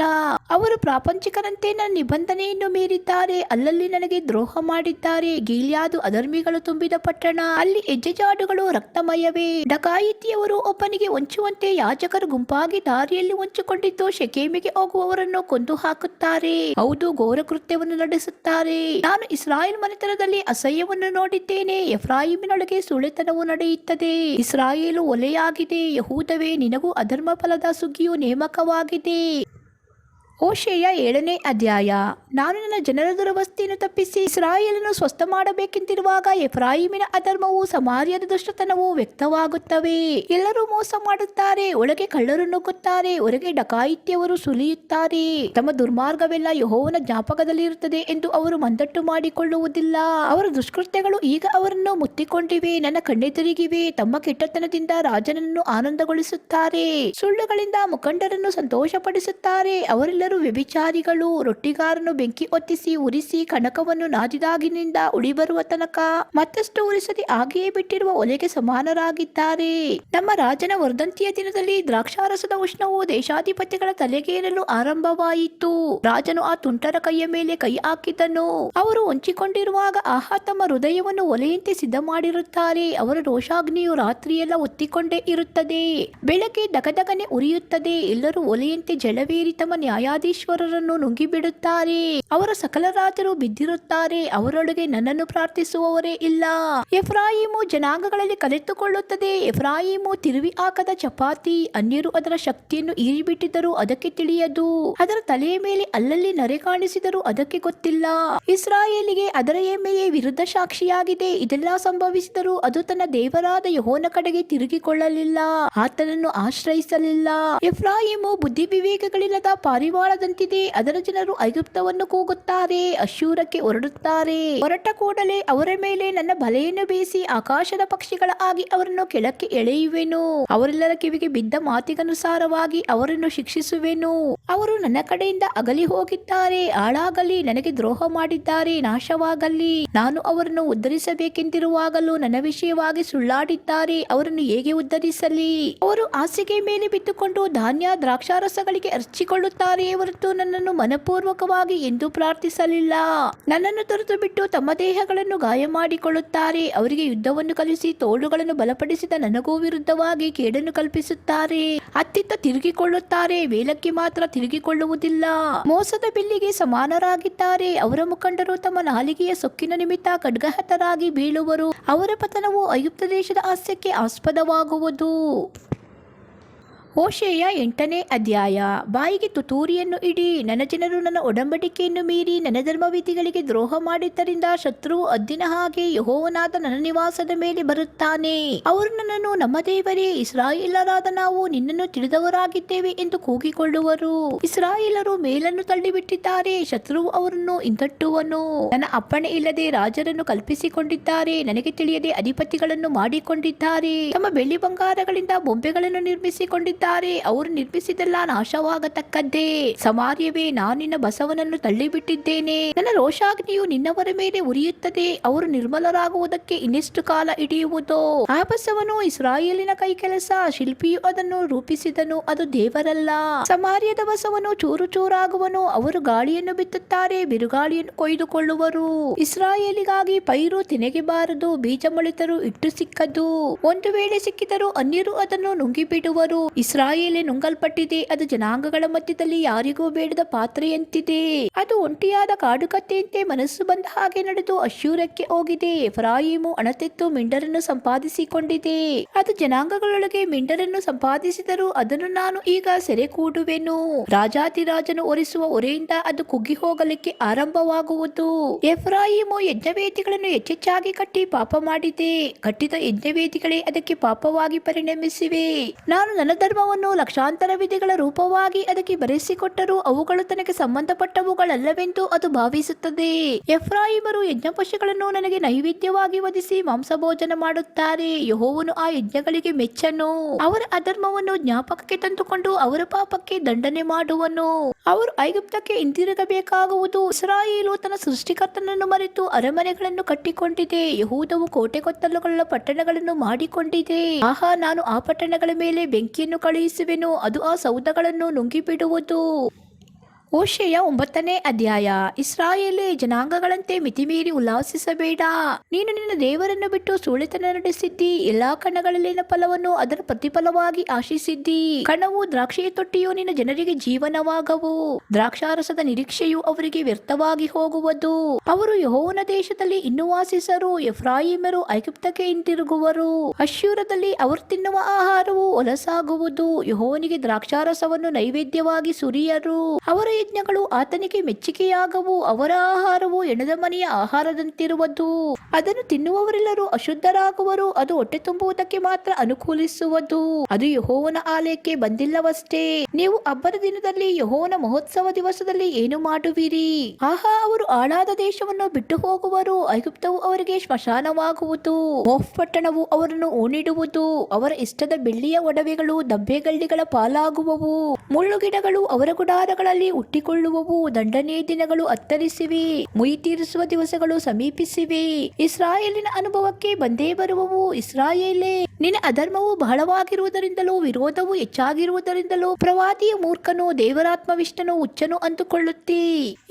ಅವರು ಪ್ರಾಪಂಚಿಕರಂತೆ ನನ್ನ ನಿಬಂಧನೆಯನ್ನು ಮೀರಿದ್ದಾರೆ, ಅಲ್ಲಲ್ಲಿ ನನಗೆ ದ್ರೋಹ ಮಾಡಿದ್ದಾರೆ. ಗೀಲ್ಯಾದು ಅಧರ್ಮಿಗಳು ತುಂಬಿದ ಪಟ್ಟಣ, ಅಲ್ಲಿ ಹೆಜ್ಜೆಜಾಡುಗಳು ರಕ್ತಮಯವೇ. ಡಕಾಯಿತಿಯವರು ಒಬ್ಬನಿಗೆ ಹೊಂಚುವಂತೆ ಯಾಜಕರು ಗುಂಪಾಗಿ ದಾರಿಯಲ್ಲಿ ಹೊಂಚಿಕೊಂಡಿದ್ದು ಶೆಕೆಮಿಗೆ ಹೋಗುವವರನ್ನು ಕೊಂದು ಹಾಕುತ್ತಾರೆ. ಹೌದು, ಘೋರ ಕೃತ್ಯವನ್ನು ನಡೆಸುತ್ತಾರೆ. ನಾನು ಇಸ್ರಾಯೇಲ್ ಮನೆತನದಲ್ಲಿ ಅಸಹ್ಯವನ್ನು ನೋಡಿದ್ದೇನೆ. ಎಫ್ರಾಯಿಮಿನೊಳಗೆ ಸುಳ್ಳೆತನವು ನಡೆಯುತ್ತದೆ. ಇಸ್ರಾಯೇಲು ಒಲೆಯಾಗಿದೆ, ಯಹೂದವೇ, ನಿನಗೂ ಅಧರ್ಮ ಫಲದ ಸುಗ್ಗಿಯು ನೇಮಕವಾಗಿದೆ. ಹೋಶೇಯ 7ನೇ ಅಧ್ಯಾಯ. ನಾನು ನನ್ನ ಜನರ ದುರವಸ್ಥೆಯನ್ನು ತಪ್ಪಿಸಿ ಇಸ್ರಾಯೇಲನ್ನು ಸ್ವಸ್ಥ ಮಾಡಬೇಕೆಂದಿರುವಾಗ ಎಫ್ರಾಯಿಮಿನ ಅಧರ್ಮವು, ಸಮಾರ್ಯದ ದುಷ್ಟತನವು ವ್ಯಕ್ತವಾಗುತ್ತವೆ. ಎಲ್ಲರೂ ಮೋಸ ಮಾಡುತ್ತಾರೆ, ಒಳಗೆ ಕಳ್ಳರು ನುಗ್ಗುತ್ತಾರೆ, ಹೊರಗೆ ಡಕಾಯಿತಿಯವರು ಸುಲಿಯುತ್ತಾರೆ. ತಮ್ಮ ದುರ್ಮಾರ್ಗವೆಲ್ಲ ಯೆಹೋವನ ಜ್ಞಾಪಕದಲ್ಲಿರುತ್ತದೆ ಎಂದು ಅವರು ಮಂದಟ್ಟು ಮಾಡಿಕೊಳ್ಳುವುದಿಲ್ಲ. ಅವರ ದುಷ್ಕೃತ್ಯಗಳು ಈಗ ಅವರನ್ನು ಮುತ್ತಿಕೊಂಡಿವೆ, ನನ್ನ ಕಣ್ಣೆದುರಿಗಿವೆ. ತಮ್ಮ ಕೆಟ್ಟತನದಿಂದ ರಾಜನನ್ನು ಆನಂದಗೊಳಿಸುತ್ತಾರೆ, ಸುಳ್ಳುಗಳಿಂದ ಮುಖಂಡರನ್ನು ಸಂತೋಷಪಡಿಸುತ್ತಾರೆ. ಅವರೆಲ್ಲರೂ ವ್ಯಭಿಚಾರಿಗಳು. ರೊಟ್ಟಿಗಾರನು ಬೆಂಕಿ ಹೊತ್ತಿಸಿ ಉರಿಸಿ ಕಣಕವನ್ನು ನಾದಿದಾಗಿನಿಂದ ಉಳಿಬರುವ ತನಕ ಮತ್ತಷ್ಟು ಉರಿಸದೆ ಹಾಗೆಯೇ ಬಿಟ್ಟಿರುವ ಒಲೆಗೆ ಸಮಾನರಾಗಿದ್ದಾರೆ. ನಮ್ಮ ರಾಜನ ವರ್ಧಂತಿಯ ದಿನದಲ್ಲಿ ದ್ರಾಕ್ಷಾರಸದ ಉಷ್ಣವು ದೇಶಾಧಿಪತಿಗಳ ತಲೆಗೇರಲು ಆರಂಭವಾಯಿತು. ರಾಜನು ಆ ತುಂಟರ ಕೈಯ ಮೇಲೆ ಕೈ ಹಾಕಿದನು. ಅವರು ಹೊಂಚಿಕೊಂಡಿರುವಾಗ ಆಹಾ, ತಮ್ಮ ಹೃದಯವನ್ನು ಒಲೆಯಂತೆ ಸಿದ್ಧ ಮಾಡಿರುತ್ತಾರೆ. ಅವರ ರೋಷಾಗ್ನಿಯು ರಾತ್ರಿಯೆಲ್ಲ ಒತ್ತಿಕೊಂಡೇ ಇರುತ್ತದೆ, ಬೆಳಗ್ಗೆ ದಗದಗನೆ ಉರಿಯುತ್ತದೆ. ಎಲ್ಲರೂ ಒಲೆಯಂತೆ ಜಲವೇರಿ ತಮ್ಮ ನ್ಯಾಯಾಧೀಶ್ವರರನ್ನು ನುಂಗಿಬಿಡುತ್ತಾರೆ. ಅವರ ಸಕಲ ರಾಜರು ಬಿದ್ದಿರುತ್ತಾರೆ, ಅವರೊಳಗೆ ನನ್ನನ್ನು ಪ್ರಾರ್ಥಿಸುವವರೇ ಇಲ್ಲ. ಎಫ್ರಾಯಿಮು ಜನಾಂಗಗಳಲ್ಲಿ ಕಲಿತುಕೊಳ್ಳುತ್ತದೆ. ಎಫ್ರಾಯಿಮು ತಿರುವಿ ಹಾಕದ ಚಪಾತಿ, ಅನ್ಯರು ಅದರ ಶಕ್ತಿಯನ್ನು ಈರಿಬಿಟ್ಟಿದ್ದರೂ ಅದಕ್ಕೆ ತಿಳಿಯದು. ಅದರ ತಲೆಯ ಮೇಲೆ ಅಲ್ಲಲ್ಲಿ ನರೆ ಕಾಣಿಸಿದರೂ ಅದಕ್ಕೆ ಗೊತ್ತಿಲ್ಲ. ಇಸ್ರಾಯೇಲಿಗೆ ಅದರ ಹೆಮ್ಮೆಯೇ ವಿರುದ್ಧ ಸಾಕ್ಷಿಯಾಗಿದೆ. ಇದೆಲ್ಲ ಸಂಭವಿಸಿದರೂ ಅದು ತನ್ನ ದೇವರಾದ ಯೆಹೋವನ ಕಡೆಗೆ ತಿರುಗಿಕೊಳ್ಳಲಿಲ್ಲ, ಆತನನ್ನು ಆಶ್ರಯಿಸಲಿಲ್ಲ. ಎಫ್ರಾಯಿಮು ಬುದ್ಧಿ ವಿವೇಕಗಳಿಲ್ಲದ ಪಾರಿವಾಳದಂತಿದೆ. ಅದರ ಜನರು ಐಗುಪ್ತವನ್ನು ಕೂಗುತ್ತಾರೆ, ಅಶ್ಶೂರಕ್ಕೆ ಹೊರಡುತ್ತಾರೆ. ಹೊರಟ ಕೂಡಲೇ ಅವರ ಮೇಲೆ ನನ್ನ ಬಲೆಯನ್ನು ಬೀಸಿ ಆಕಾಶದ ಪಕ್ಷಿಗಳ ಆಗಿ ಅವರನ್ನು ಕೆಳಕ್ಕೆ ಎಳೆಯುವೆನು. ಅವರೆಲ್ಲರ ಕಿವಿಗೆ ಬಿದ್ದ ಮಾತಿಗನುಸಾರವಾಗಿ ಅವರನ್ನು ಶಿಕ್ಷಿಸುವೆನು. ಅವರು ನನ್ನ ಕಡೆಯಿಂದ ಅಗಲಿ ಹೋಗಿದ್ದಾರೆ, ಹಾಳಾಗಲಿ. ನನಗೆ ದ್ರೋಹ ಮಾಡಿದ್ದಾರೆ, ನಾಶವಾಗಲಿ. ನಾನು ಅವರನ್ನು ಉದ್ಧರಿಸಬೇಕೆಂದಿರುವಾಗಲೂ ನನ್ನ ವಿಷಯವಾಗಿ ಸುಳ್ಳಾಡಿದ್ದಾರೆ. ಅವರನ್ನು ಹೇಗೆ ಉದ್ಧರಿಸಲಿ? ಅವರು ಹಾಸಿಗೆ ಮೇಲೆ ಬಿದ್ದುಕೊಂಡು ಧಾನ್ಯ ದ್ರಾಕ್ಷಾರಸಗಳಿಗೆ ಅರ್ಚಿಕೊಳ್ಳುತ್ತಾರೆಯೇ ಹೊರತು ನನ್ನನ್ನು ಮನಪೂರ್ವಕವಾಗಿ ಎಂದೂ ಪ್ರಾರ್ಥಿಸಲಿಲ್ಲ. ನನ್ನನ್ನು ತೊರೆದು ಬಿಟ್ಟು ತಮ್ಮ ದೇಹಗಳನ್ನು ಗಾಯ ಮಾಡಿಕೊಳ್ಳುತ್ತಾರೆ. ಅವರಿಗೆ ಯುದ್ಧವನ್ನು ಕಲಿಸಿ ತೋಳುಗಳನ್ನು ಬಲಪಡಿಸಿದ ನನಗೂ ವಿರುದ್ಧವಾಗಿ ಕೇಡನ್ನು ಕಲ್ಪಿಸುತ್ತಾರೆ. ಅತ್ತಿತ್ತ ತಿರುಗಿಕೊಳ್ಳುತ್ತಾರೆ, ವೇಲಕ್ಕೆ ಮಾತ್ರ ತಿರುಗಿಕೊಳ್ಳುವುದಿಲ್ಲ. ಮೋಸದ ಬಿಲ್ಲಿಗೆ ಸಮಾನರಾಗಿದ್ದಾರೆ. ಅವರ ಮುಖಂಡರು ತಮ್ಮ ನಾಲಿಗೆಯ ಸೊಕ್ಕಿನ ನಿಮಿತ್ತ ಖಡ್ಗಹತರಾಗಿ ಬೀಳುವರು. ಅವರ ಪತನವು ಐಗುಪ್ತ ದೇಶದ ಹಾಸ್ಯಕ್ಕೆ ಆಸ್ಪದವಾಗುವುದು. ಹೋಶೇಯ 8ನೇ ಅಧ್ಯಾಯ. ಬಾಯಿಗೆ ತುತ್ತೂರಿಯನ್ನು ಇಡಿ, ನನ್ನ ಜನರು ನನ್ನ ಒಡಂಬಡಿಕೆಯನ್ನು ಮೀರಿ ನನ್ನ ಧರ್ಮವಿಧಿಗಳಿಗೆ ದ್ರೋಹ ಮಾಡಿದ್ದರಿಂದ ಶತ್ರುವು ಹದ್ದಿನ ಹಾಗೆ ಯೆಹೋವನಾದ ನನ್ನ ನಿವಾಸದ ಮೇಲೆ ಬರುತ್ತಾನೆ. ಅವರು ನನ್ನನ್ನು, ನಮ್ಮ ದೇವರೇ, ಇಸ್ರಾಯೇಲರಾದ ನಾವು ನಿನ್ನನ್ನು ತಿಳಿದವರಾಗಿದ್ದೇವೆ ಎಂದು ಕೂಗಿಕೊಳ್ಳುವರು. ಇಸ್ರಾಯೇಲರು ಮೇಲನ್ನು ತಳ್ಳಿಬಿಟ್ಟಿದ್ದಾರೆ, ಶತ್ರುವು ಅವರನ್ನು ಹಿಂದಟ್ಟುವನು. ನನ್ನ ಅಪ್ಪಣೆ ಇಲ್ಲದೆ ರಾಜರನ್ನು ಕಲ್ಪಿಸಿಕೊಂಡಿದ್ದಾರೆ, ನನಗೆ ತಿಳಿಯದೆ ಅಧಿಪತಿಗಳನ್ನು ಮಾಡಿಕೊಂಡಿದ್ದಾರೆ. ತಮ್ಮ ಬೆಳ್ಳಿ ಬಂಗಾರಗಳಿಂದ ಬೊಂಬೆಗಳನ್ನು ನಿರ್ಮಿಸಿಕೊಂಡಿದ್ದಾರೆ, ಅವರು ನಿರ್ಮಿಸಿದೆಲ್ಲ ನಾಶವಾಗತಕ್ಕದ್ದೇ. ಸಮಾರ್ಯವೇ, ನಾನು ನಿನ್ನ ಬಸವನನ್ನು ತಳ್ಳಿಬಿಟ್ಟಿದ್ದೇನೆ. ನನ್ನ ರೋಷಾಗ್ನಿಯು ನಿನ್ನವರ ಮೇಲೆ ಉರಿಯುತ್ತದೆ, ಅವರು ನಿರ್ಮಲರಾಗುವುದಕ್ಕೆ ಇನ್ನೆಷ್ಟು ಕಾಲ ಹಿಡಿಯುವುದೋ. ಆ ಬಸವನು ಇಸ್ರಾಯೇಲಿನ ಕೈ ಕೆಲಸ, ಶಿಲ್ಪಿಯು ಅದನ್ನು ರೂಪಿಸಿದನು, ಅದು ದೇವರಲ್ಲ. ಸಮಾರ್ಯದ ಬಸವನು ಚೂರು ಚೂರಾಗುವನು, ಅವರು ಗಾಳಿಯನ್ನು ಬಿತ್ತುತ್ತಾರೆ, ಬಿರುಗಾಳಿಯನ್ನು ಕೊಯ್ದುಕೊಳ್ಳುವರು. ಇಸ್ರಾಯೇಲಿಗಾಗಿ ಪೈರು ತಿನಗೆಬಾರದು, ಬೀಜ ಮೊಳೆತರೂ ಇಟ್ಟು ಸಿಕ್ಕದು. ಒಂದು ವೇಳೆ ಸಿಕ್ಕಿದರೂ ಅನ್ಯರು ಅದನ್ನು ನುಂಗಿಬಿಡುವರು. ಇಸ್ರಾಯೇಲೇ ನುಂಗಲ್ಪಟ್ಟಿದೆ, ಅದು ಜನಾಂಗಗಳ ಮಧ್ಯದಲ್ಲಿ ಯಾರಿಗೂ ಬೇಡದ ಪಾತ್ರೆಯಂತಿದೆ. ಅದು ಒಂಟಿಯಾದ ಕಾಡುಕತ್ತೆಯಂತೆ ಮನಸ್ಸು ಬಂದ ಹಾಗೆ ನಡೆದು ಅಶ್ಶೂರಕ್ಕೆ ಹೋಗಿದೆ. ಎಫ್ರಾಯೀಮು ಅಣತೆತ್ತು ಮಿಂಡರನ್ನು ಸಂಪಾದಿಸಿಕೊಂಡಿದೆ, ಅದು ಜನಾಂಗಗಳೊಳಗೆ ಮಿಂಡರನ್ನು ಸಂಪಾದಿಸಿದರೂ ಅದನ್ನು ನಾನು ಈಗ ಸೆರೆ ಕೂಡುವೆನು. ರಾಜಾತಿರಾಜನು ಹೊರಿಸುವ ಹೊರೆಯಿಂದ ಅದು ಕುಗ್ಗಿ ಹೋಗಲಿಕ್ಕೆ ಆರಂಭವಾಗುವುದು. ಎಫ್ರಾಯೀಮು ಯಜ್ಞವೇದಿಗಳನ್ನು ಹೆಚ್ಚೆಚ್ಚಾಗಿ ಕಟ್ಟಿ ಪಾಪ ಮಾಡಿದೆ, ಕಟ್ಟಿದ ಯಜ್ಞವೇದಿಗಳೇ ಅದಕ್ಕೆ ಪಾಪವಾಗಿ ಪರಿಣಮಿಸಿವೆ. ನಾನು ನನ್ನ ಧರ್ಮವನ್ನು ಲಕ್ಷಾಂತರ ವಿಧಿಗಳ ರೂಪವಾಗಿ ಅದಕ್ಕೆ ಬರೆಸಿಕೊಟ್ಟರೂ ಅವುಗಳು ತನಗೆ ಸಂಬಂಧಪಟ್ಟವುಗಳಲ್ಲವೆಂದು ಅದು ಭಾವಿಸುತ್ತದೆ. ಎಫ್ರಾಯಿಮರು ಯಜ್ಞ ಪಶುಗಳನ್ನು ನನಗೆ ನೈವೇದ್ಯವಾಗಿ ವಧಿಸಿ ಮಾಂಸಭೋಜನ ಮಾಡುತ್ತಾರೆ, ಯೆಹೋವನು ಆ ಯಜ್ಞಗಳಿಗೆ ಮೆಚ್ಚನು. ಅವರ ಅಧರ್ಮವನ್ನು ಜ್ಞಾಪಕಕ್ಕೆ ತಂದುಕೊಂಡು ಅವರ ಪಾಪಕ್ಕೆ ದಂಡನೆ ಮಾಡುವನು. ಅವರು ಐಗುಪ್ತಕ್ಕೆ ಹಿಂದಿರುಗಬೇಕಾಗುವುದು. ಇಸ್ರಾಯೇಲು ತನ್ನ ಸೃಷ್ಟಿಕರ್ತನನ್ನು ಮರೆತು ಅರಮನೆಗಳನ್ನು ಕಟ್ಟಿಕೊಂಡಿದೆ, ಯೆಹೂದವು ಕೋಟೆಕೊತ್ತಲುಗಳ ಪಟ್ಟಣಗಳನ್ನು ಮಾಡಿಕೊಂಡಿದೆ. ಆಹಾ, ನಾನು ಆ ಪಟ್ಟಣಗಳ ಮೇಲೆ ಬೆಂಕಿಯನ್ನು ಕಳುಹಿಸುವೆನು, ಅದು ಆ ಸೌಧಗಳನ್ನು ನುಂಗಿಬಿಡುವುದು. ಹೋಶೇಯ 9ನೇ ಅಧ್ಯಾಯ. ಇಸ್ರಾಯೇಲೇ, ಜನಾಂಗಗಳಂತೆ ಮಿತಿಮೀರಿ ಉಲ್ಲಾಸಿಸಬೇಡ. ನೀನು ನಿನ್ನ ದೇವರನ್ನು ಬಿಟ್ಟು ಸುಳ್ಳೆತನ ನಡೆಸಿದ್ದಿ, ಎಲ್ಲಾ ಕಣಗಳಲ್ಲಿನ ಫಲವನ್ನು ಅದರ ಪ್ರತಿಫಲವಾಗಿ ಆಶಿಸಿದ್ದಿ. ಕಣವು ದ್ರಾಕ್ಷಿಯ ತೊಟ್ಟಿಯು ನಿನ್ನ ಜನರಿಗೆ ಜೀವನವಾಗವು, ದ್ರಾಕ್ಷಾರಸದ ನಿರೀಕ್ಷೆಯು ಅವರಿಗೆ ವ್ಯರ್ಥವಾಗಿ ಹೋಗುವುದು. ಅವರು ಯೆಹೋವನ ದೇಶದಲ್ಲಿ ಇನ್ನೂ ವಾಸಿಸರು, ಎಫ್ರಾಯಿಮರು ಐಗುಪ್ತಕ್ಕೆ ಹಿಂತಿರುಗುವರು. ಅಶ್ಶೂರದಲ್ಲಿ ಅವರು ತಿನ್ನುವ ಆಹಾರವು ಹೊಲಸಾಗುವುದು, ಯೆಹೋವನಿಗೆ ದ್ರಾಕ್ಷಾರಸವನ್ನು ನೈವೇದ್ಯವಾಗಿ ಸುರಿಯರು. ಅವರ ಯಜ್ಞಗಳು ಆತನಿಗೆ ಮೆಚ್ಚುಗೆಯಾಗವು, ಅವರ ಆಹಾರವು ಎಣದ ಮನೆಯ ಆಹಾರದಂತಿರುವುದು. ಅದನ್ನು ತಿನ್ನುವವರೆಲ್ಲರೂ ಅಶುದ್ಧರಾಗುವರು, ಅದು ಹೊಟ್ಟೆ ತುಂಬುವುದಕ್ಕೆ ಮಾತ್ರ ಅನುಕೂಲಿಸುವುದು, ಅದು ಯೆಹೋವನ ಆಲಯಕ್ಕೆ ಬಂದಿಲ್ಲವಷ್ಟೇ. ನೀವು ಹಬ್ಬದ ದಿನದಲ್ಲಿ, ಯೆಹೋವನ ಮಹೋತ್ಸವ ದಿವಸದಲ್ಲಿ ಏನು ಮಾಡುವಿರಿ? ಆಹಾ, ಅವರು ಹಾಳಾದ ದೇಶವನ್ನು ಬಿಟ್ಟು ಹೋಗುವರು, ಐಗುಪ್ತವು ಅವರಿಗೆ ಸ್ಮಶಾನವಾಗುವುದು, ಮೋಫ್ ಪಟ್ಟಣವು ಅವರನ್ನು ಓಣಿಡುವುದು. ಅವರ ಇಷ್ಟದ ಬೆಳ್ಳಿಯ ಒಡವೆಗಳು ದಬ್ಬೆಗಳ್ಳಿಗಳ ಪಾಲಾಗುವವು, ಮುಳ್ಳುಗಿಡಗಳು ಅವರ ಗುಡಾರಗಳಲ್ಲಿ ಹುಟ್ಟಿಕೊಳ್ಳುವವು. ದಂಡನೆಯ ದಿನಗಳು ಹತ್ತರಿಸಿವೆ, ಮುಯಿ ತೀರಿಸುವ ದಿವಸಗಳು ಸಮೀಪಿಸಿವೆ. ಇಸ್ರಾಯೇಲಿನ ಅನುಭವಕ್ಕೆ ಬಂದೇ ಬರುವವು. ಇಸ್ರಾಯೇಲೇ, ನಿನ್ನ ಅಧರ್ಮವು ಬಹಳವಾಗಿರುವುದರಿಂದಲೂ ವಿರೋಧವು ಹೆಚ್ಚಾಗಿರುವುದರಿಂದಲೂ ಪ್ರವಾದಿಯ ಮೂರ್ಖನು, ದೇವರಾತ್ಮವಿಷ್ಟನು, ಹುಚ್ಚನು ಅಂದುಕೊಳ್ಳುತ್ತಿ.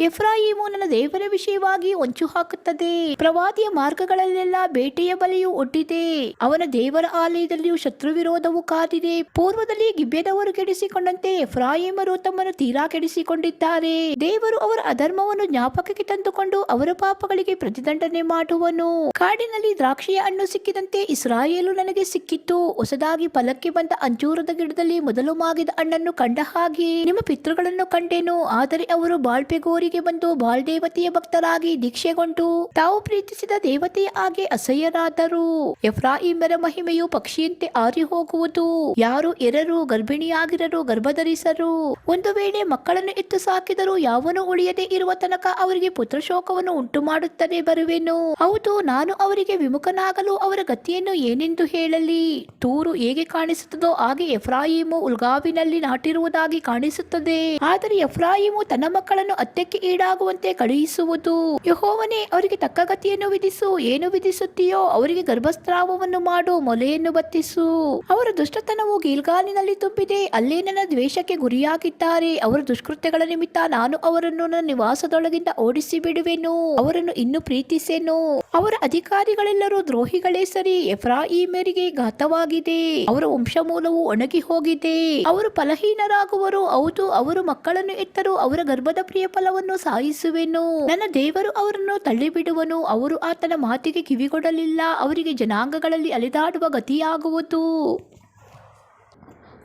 ಎಫ್ರಾಯೀಮು ನನ್ನ ದೇವರ ವಿಷಯವಾಗಿ ಹೊಂಚು ಹಾಕುತ್ತದೆ, ಪ್ರವಾದಿಯ ಮಾರ್ಗಗಳಲ್ಲೆಲ್ಲ ಬೇಟೆಯ ಬಲೆಯು ಒಡ್ಡಿದೆ. ಅವನ ದೇವರ ಆಲಯದಲ್ಲಿಯೂ ಶತ್ರು ವಿರೋಧವು ಕಾದಿದೆ. ಪೂರ್ವದಲ್ಲಿ ಗಿಬ್ಯದವರು ಕೆಡಿಸಿಕೊಂಡಂತೆ ಎಫ್ರಾಯೀಮರು ತಮ್ಮನ್ನು ತೀರಾ ಕೆಡಿಸಿಕೊಂಡಿದ್ದಾರೆ. ದೇವರು ಅವರ ಅಧರ್ಮವನ್ನು ಜ್ಞಾಪಕಕ್ಕೆ ತಂದುಕೊಂಡು ಅವರ ಪಾಪಗಳಿಗೆ ಪ್ರತಿದಂಡನೆ ಮಾಡುವನು. ಕಾಡಿನಲ್ಲಿ ದ್ರಾಕ್ಷಿಯ ಹಣ್ಣು ಸಿಕ್ಕಿದಂತೆ ಇಸ್ರಾಯೇಲು ನನಗೆ ಸಿಕ್ಕಿತ್ತು. ಹೊಸದಾಗಿ ಫಲಕ್ಕೆ ಬಂದ ಅಂಜೂರದ ಗಿಡದಲ್ಲಿ ಮೊದಲು ಮಾಗಿದ ಹಣ್ಣನ್ನು ಕಂಡ ಹಾಗೆ ನಿಮ್ಮ ಪಿತೃಗಳನ್ನು ಕಂಡೆನು. ಆದರೆ ಅವರು ಬಾಳ್ಪೆಗೋರಿಗೆ ಬಂದು ಬಾಳ್ ದೇವತೆಯ ಭಕ್ತರಾಗಿ ದೀಕ್ಷೆಗೊಂಡು ತಾವು ಪ್ರೀತಿಸಿದ ದೇವತೆಯ ಹಾಗೆ ಅಸಹ್ಯರಾದರು. ಎಫ್ರಾಯಿಮರ ಮಹಿಮೆಯು ಪಕ್ಷಿಯಂತೆ ಆರಿ ಹೋಗುವುದು, ಯಾರು ಎರರು, ಗರ್ಭಿಣಿಯಾಗಿರರು, ಗರ್ಭಧರಿಸರು. ಒಂದು ವೇಳೆ ಮಕ್ಕಳನ್ನು ಎತ್ತು ಸಾಕಿದರೂ ಯಾವನು ಉಳಿಯದೆ ಇರುವ ತನಕ ಅವರಿಗೆ ಪುತ್ರಶೋಕವನ್ನು ಉಂಟು ಮಾಡುತ್ತದೆ ಬರುವೆನು. ಹೌದು, ನಾನು ಅವರಿಗೆ ವಿಮುಖನಾಗಲು ಅವರ ಗತಿಯನ್ನು ಏನೆಂದು ಹೇಳಲಿ? ತೂರು ಹೇಗೆ ಕಾಣಿಸುತ್ತದೋ ಹಾಗೆ ಎಫ್ರಾಯಿಮು ಉಲ್ಗಾವಿನಲ್ಲಿ ನಾಟಿರುವುದಾಗಿ ಕಾಣಿಸುತ್ತದೆ. ಆದರೆ ಎಫ್ರಾಯಿಮು ತನ್ನ ಮಕ್ಕಳನ್ನು ಹತ್ಯಕ್ಕೆ ಈಡಾಗುವಂತೆ ಕಳುಹಿಸುವುದು. ಯೆಹೋವನೇ, ಅವರಿಗೆ ತಕ್ಕ ಗತಿಯನ್ನು ವಿಧಿಸು. ಏನು ವಿಧಿಸುತ್ತೀಯೋ ಅವರಿಗೆ ಗರ್ಭಸ್ರಾವವನ್ನು ಮಾಡು, ಮೊಲೆಯನ್ನು ಬತ್ತಿಸು. ಅವರ ದುಷ್ಟತನವು ಗೀಲ್ಗಾಲಿನಲ್ಲಿ ತುಂಬಿದೆ, ಅಲ್ಲೇ ನನ್ನ ದ್ವೇಷಕ್ಕೆ ಗುರಿಯಾಗಿದ್ದಾರೆ. ಅವರ ದುಷ್ಕೃತ್ಯಗಳ ನಿಮಿತ್ತ ನಾನು ಅವರನ್ನು ನನ್ನ ನಿವಾಸದೊಳಗಿಂದ ಓಡಿಸಿ ಬಿಡುವೆನು, ಅವರನ್ನು ಇನ್ನು ಪ್ರೀತಿಸೆನು. ಅವರ ಅಧಿಕಾರಿಗಳೆಲ್ಲರೂ ದ್ರೋಹಿಗಳೇ ಸರಿ, ಎಫ್ರಾಯಿಮರಿಗೆ ಘಾತವಾಗಿದೆ, ಅವರ ವಂಶಮೂಲವು ಒಣಗಿ ಹೋಗಿದೆ. ಅವರು ಫಲಹೀನರಾಗುವರು, ಹೌದು, ಅವರು ಮಕ್ಕಳನ್ನು ಎತ್ತರು, ಅವರ ಗರ್ಭದ ಪ್ರಿಯ ಫಲವನ್ನು ಸಾಯಿಸುವೆನು. ನನ್ನ ದೇವರು ಅವರನ್ನು ತಳ್ಳಿಬಿಡುವನು, ಅವರು ಆತನ ಮಾತಿಗೆ ಕಿವಿಗೊಡಲಿಲ್ಲ, ಅವರಿಗೆ ಜನಾಂಗಗಳಲ್ಲಿ ಅಲೆದಾಡುವ ಗತಿಯಾಗುವುದು.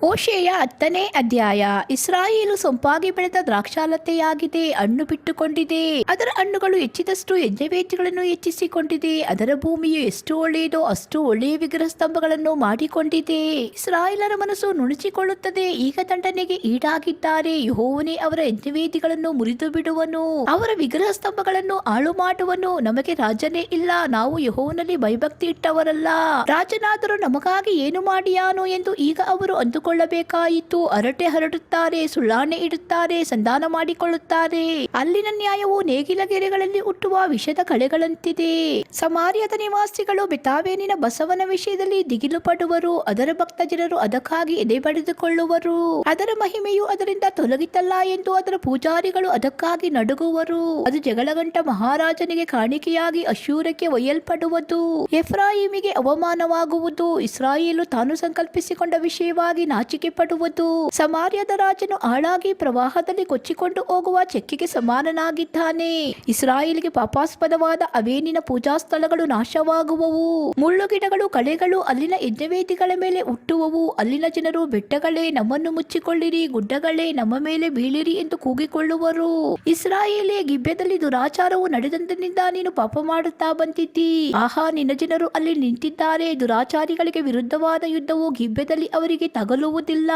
ಓಶೇಯ 10ನೇ ಅಧ್ಯಾಯ. ಇಸ್ರಾಯೇಲು ಸೊಂಪಾಗಿ ಬೆಳೆದ ದ್ರಾಕ್ಷಾಲತೆಯಾಗಿದೆ, ಹಣ್ಣು ಬಿಟ್ಟುಕೊಂಡಿದೆ. ಅದರ ಹಣ್ಣುಗಳು ಹೆಚ್ಚಿದಷ್ಟು ಯಜ್ಞವೇದಿಗಳನ್ನು ಹೆಚ್ಚಿಸಿಕೊಂಡಿದೆ. ಅದರ ಭೂಮಿಯು ಎಷ್ಟು ಒಳ್ಳೆಯದೋ ಅಷ್ಟು ಒಳ್ಳೆಯ ವಿಗ್ರಹ ಸ್ತಂಭಗಳನ್ನು ಮಾಡಿಕೊಂಡಿದೆ. ಇಸ್ರಾಯೇಲರ ಮನಸ್ಸು ನುಣುಚಿಕೊಳ್ಳುತ್ತದೆ, ಈಗ ದಂಡನೆಗೆ ಈಡಾಗಿದ್ದಾರೆ. ಯೆಹೋವನೇ ಅವರ ಯಜ್ಞವೇದಿಗಳನ್ನು ಮುರಿದು ಬಿಡುವನು, ಅವರ ವಿಗ್ರಹ ಸ್ತಂಭಗಳನ್ನು ಹಾಳು ಮಾಡುವನು. ನಮಗೆ ರಾಜನೇ ಇಲ್ಲ, ನಾವು ಯೆಹೋವನಲ್ಲಿ ಭಯಭಕ್ತಿ ಇಟ್ಟವರಲ್ಲ. ರಾಜನಾದರೂ ನಮಗಾಗಿ ಏನು ಮಾಡಿಯಾನು ಎಂದು ಈಗ ಅವರು ಅಂದುಕೊಳ್ಳಬೇಕಾಯಿತು. ಹರಟೆ ಹರಡುತ್ತಾರೆ, ಸುಳ್ಳಾಣೆ ಇಡುತ್ತಾರೆ, ಸಂಧಾನ ಮಾಡಿಕೊಳ್ಳುತ್ತಾರೆ. ಅಲ್ಲಿನ ನ್ಯಾಯವು ನೇಗಿಲ ಗೆರೆಗಳಲ್ಲಿ ಹುಟ್ಟುವ ವಿಷದ ಕಳೆಗಳಂತಿದೆ. ಸಮಾರ್ಯದ ನಿವಾಸಿಗಳು ಬೆತಾವೇನಿನ ಬಸವನ ವಿಷಯದಲ್ಲಿ ದಿಗಿಲು ಪಡುವರು. ಅದರ ಭಕ್ತ ಜನರು ಅದಕ್ಕಾಗಿ ಎದೆ ಬಡಿದುಕೊಳ್ಳುವರು. ಅದರ ಮಹಿಮೆಯು ಅದರಿಂದ ತೊಲಗಿತಲ್ಲ ಎಂದು ಅದರ ಪೂಜಾರಿಗಳು ಅದಕ್ಕಾಗಿ ನಡುಗುವರು. ಅದು ಜಗಳಗಂಟ ಮಹಾರಾಜನಿಗೆ ಕಾಣಿಕೆಯಾಗಿ ಅಶ್ಶೂರಕ್ಕೆ ಒಯ್ಯಲ್ಪಡುವುದು. ಎಫ್ರಾಯಿಮಿಗೆ ಅವಮಾನವಾಗುವುದು. ಇಸ್ರಾಯೇಲು ತಾನು ಸಂಕಲ್ಪಿಸಿಕೊಂಡ ವಿಷಯವಾಗಿ ನಾಚಿಕೆ ಪಡುವುದು. ಸಮಾರ್ಯದ ರಾಜನು ಹಾಳಾಗಿ ಪ್ರವಾಹದಲ್ಲಿ ಕೊಚ್ಚಿಕೊಂಡು ಹೋಗುವ ಚೆಕ್ಕಿಗೆ ಸಮಾನನಾಗಿದ್ದಾನೆ. ಇಸ್ರಾಯೇಲಿಗೆ ಪಾಪಾಸ್ಪದವಾದ ಅವೇನಿನ ಪೂಜಾ ಸ್ಥಳಗಳು ನಾಶವಾಗುವವು. ಮುಳ್ಳು ಗಿಡಗಳು, ಕಳೆಗಳು ಅಲ್ಲಿನ ಯಜ್ಞವೇದಿಗಳ ಮೇಲೆ ಹುಟ್ಟುವವು. ಅಲ್ಲಿನ ಜನರು ಬೆಟ್ಟಗಳೇ ನಮ್ಮನ್ನು ಮುಚ್ಚಿಕೊಳ್ಳಿರಿ, ಗುಡ್ಡಗಳೇ ನಮ್ಮ ಮೇಲೆ ಬೀಳಿರಿ ಎಂದು ಕೂಗಿಕೊಳ್ಳುವರು. ಇಸ್ರಾಯೇಲೇ, ಗಿಬ್ಯದಲ್ಲಿ ದುರಾಚಾರವು ನಡೆದಂದಿನಿಂದ ನೀನು ಪಾಪ ಮಾಡುತ್ತಾ ಬಂದಿದ್ದಿ. ಆಹಾ, ನಿನ್ನ ಜನರು ಅಲ್ಲಿ ನಿಂತಿದ್ದಾರೆ. ದುರಾಚಾರಿಗಳಿಗೆ ವಿರುದ್ಧವಾದ ಯುದ್ಧವು ಗಿಬ್ಯದಲ್ಲಿ ಅವರಿಗೆ ತಗಲುವುದಿಲ್ಲ.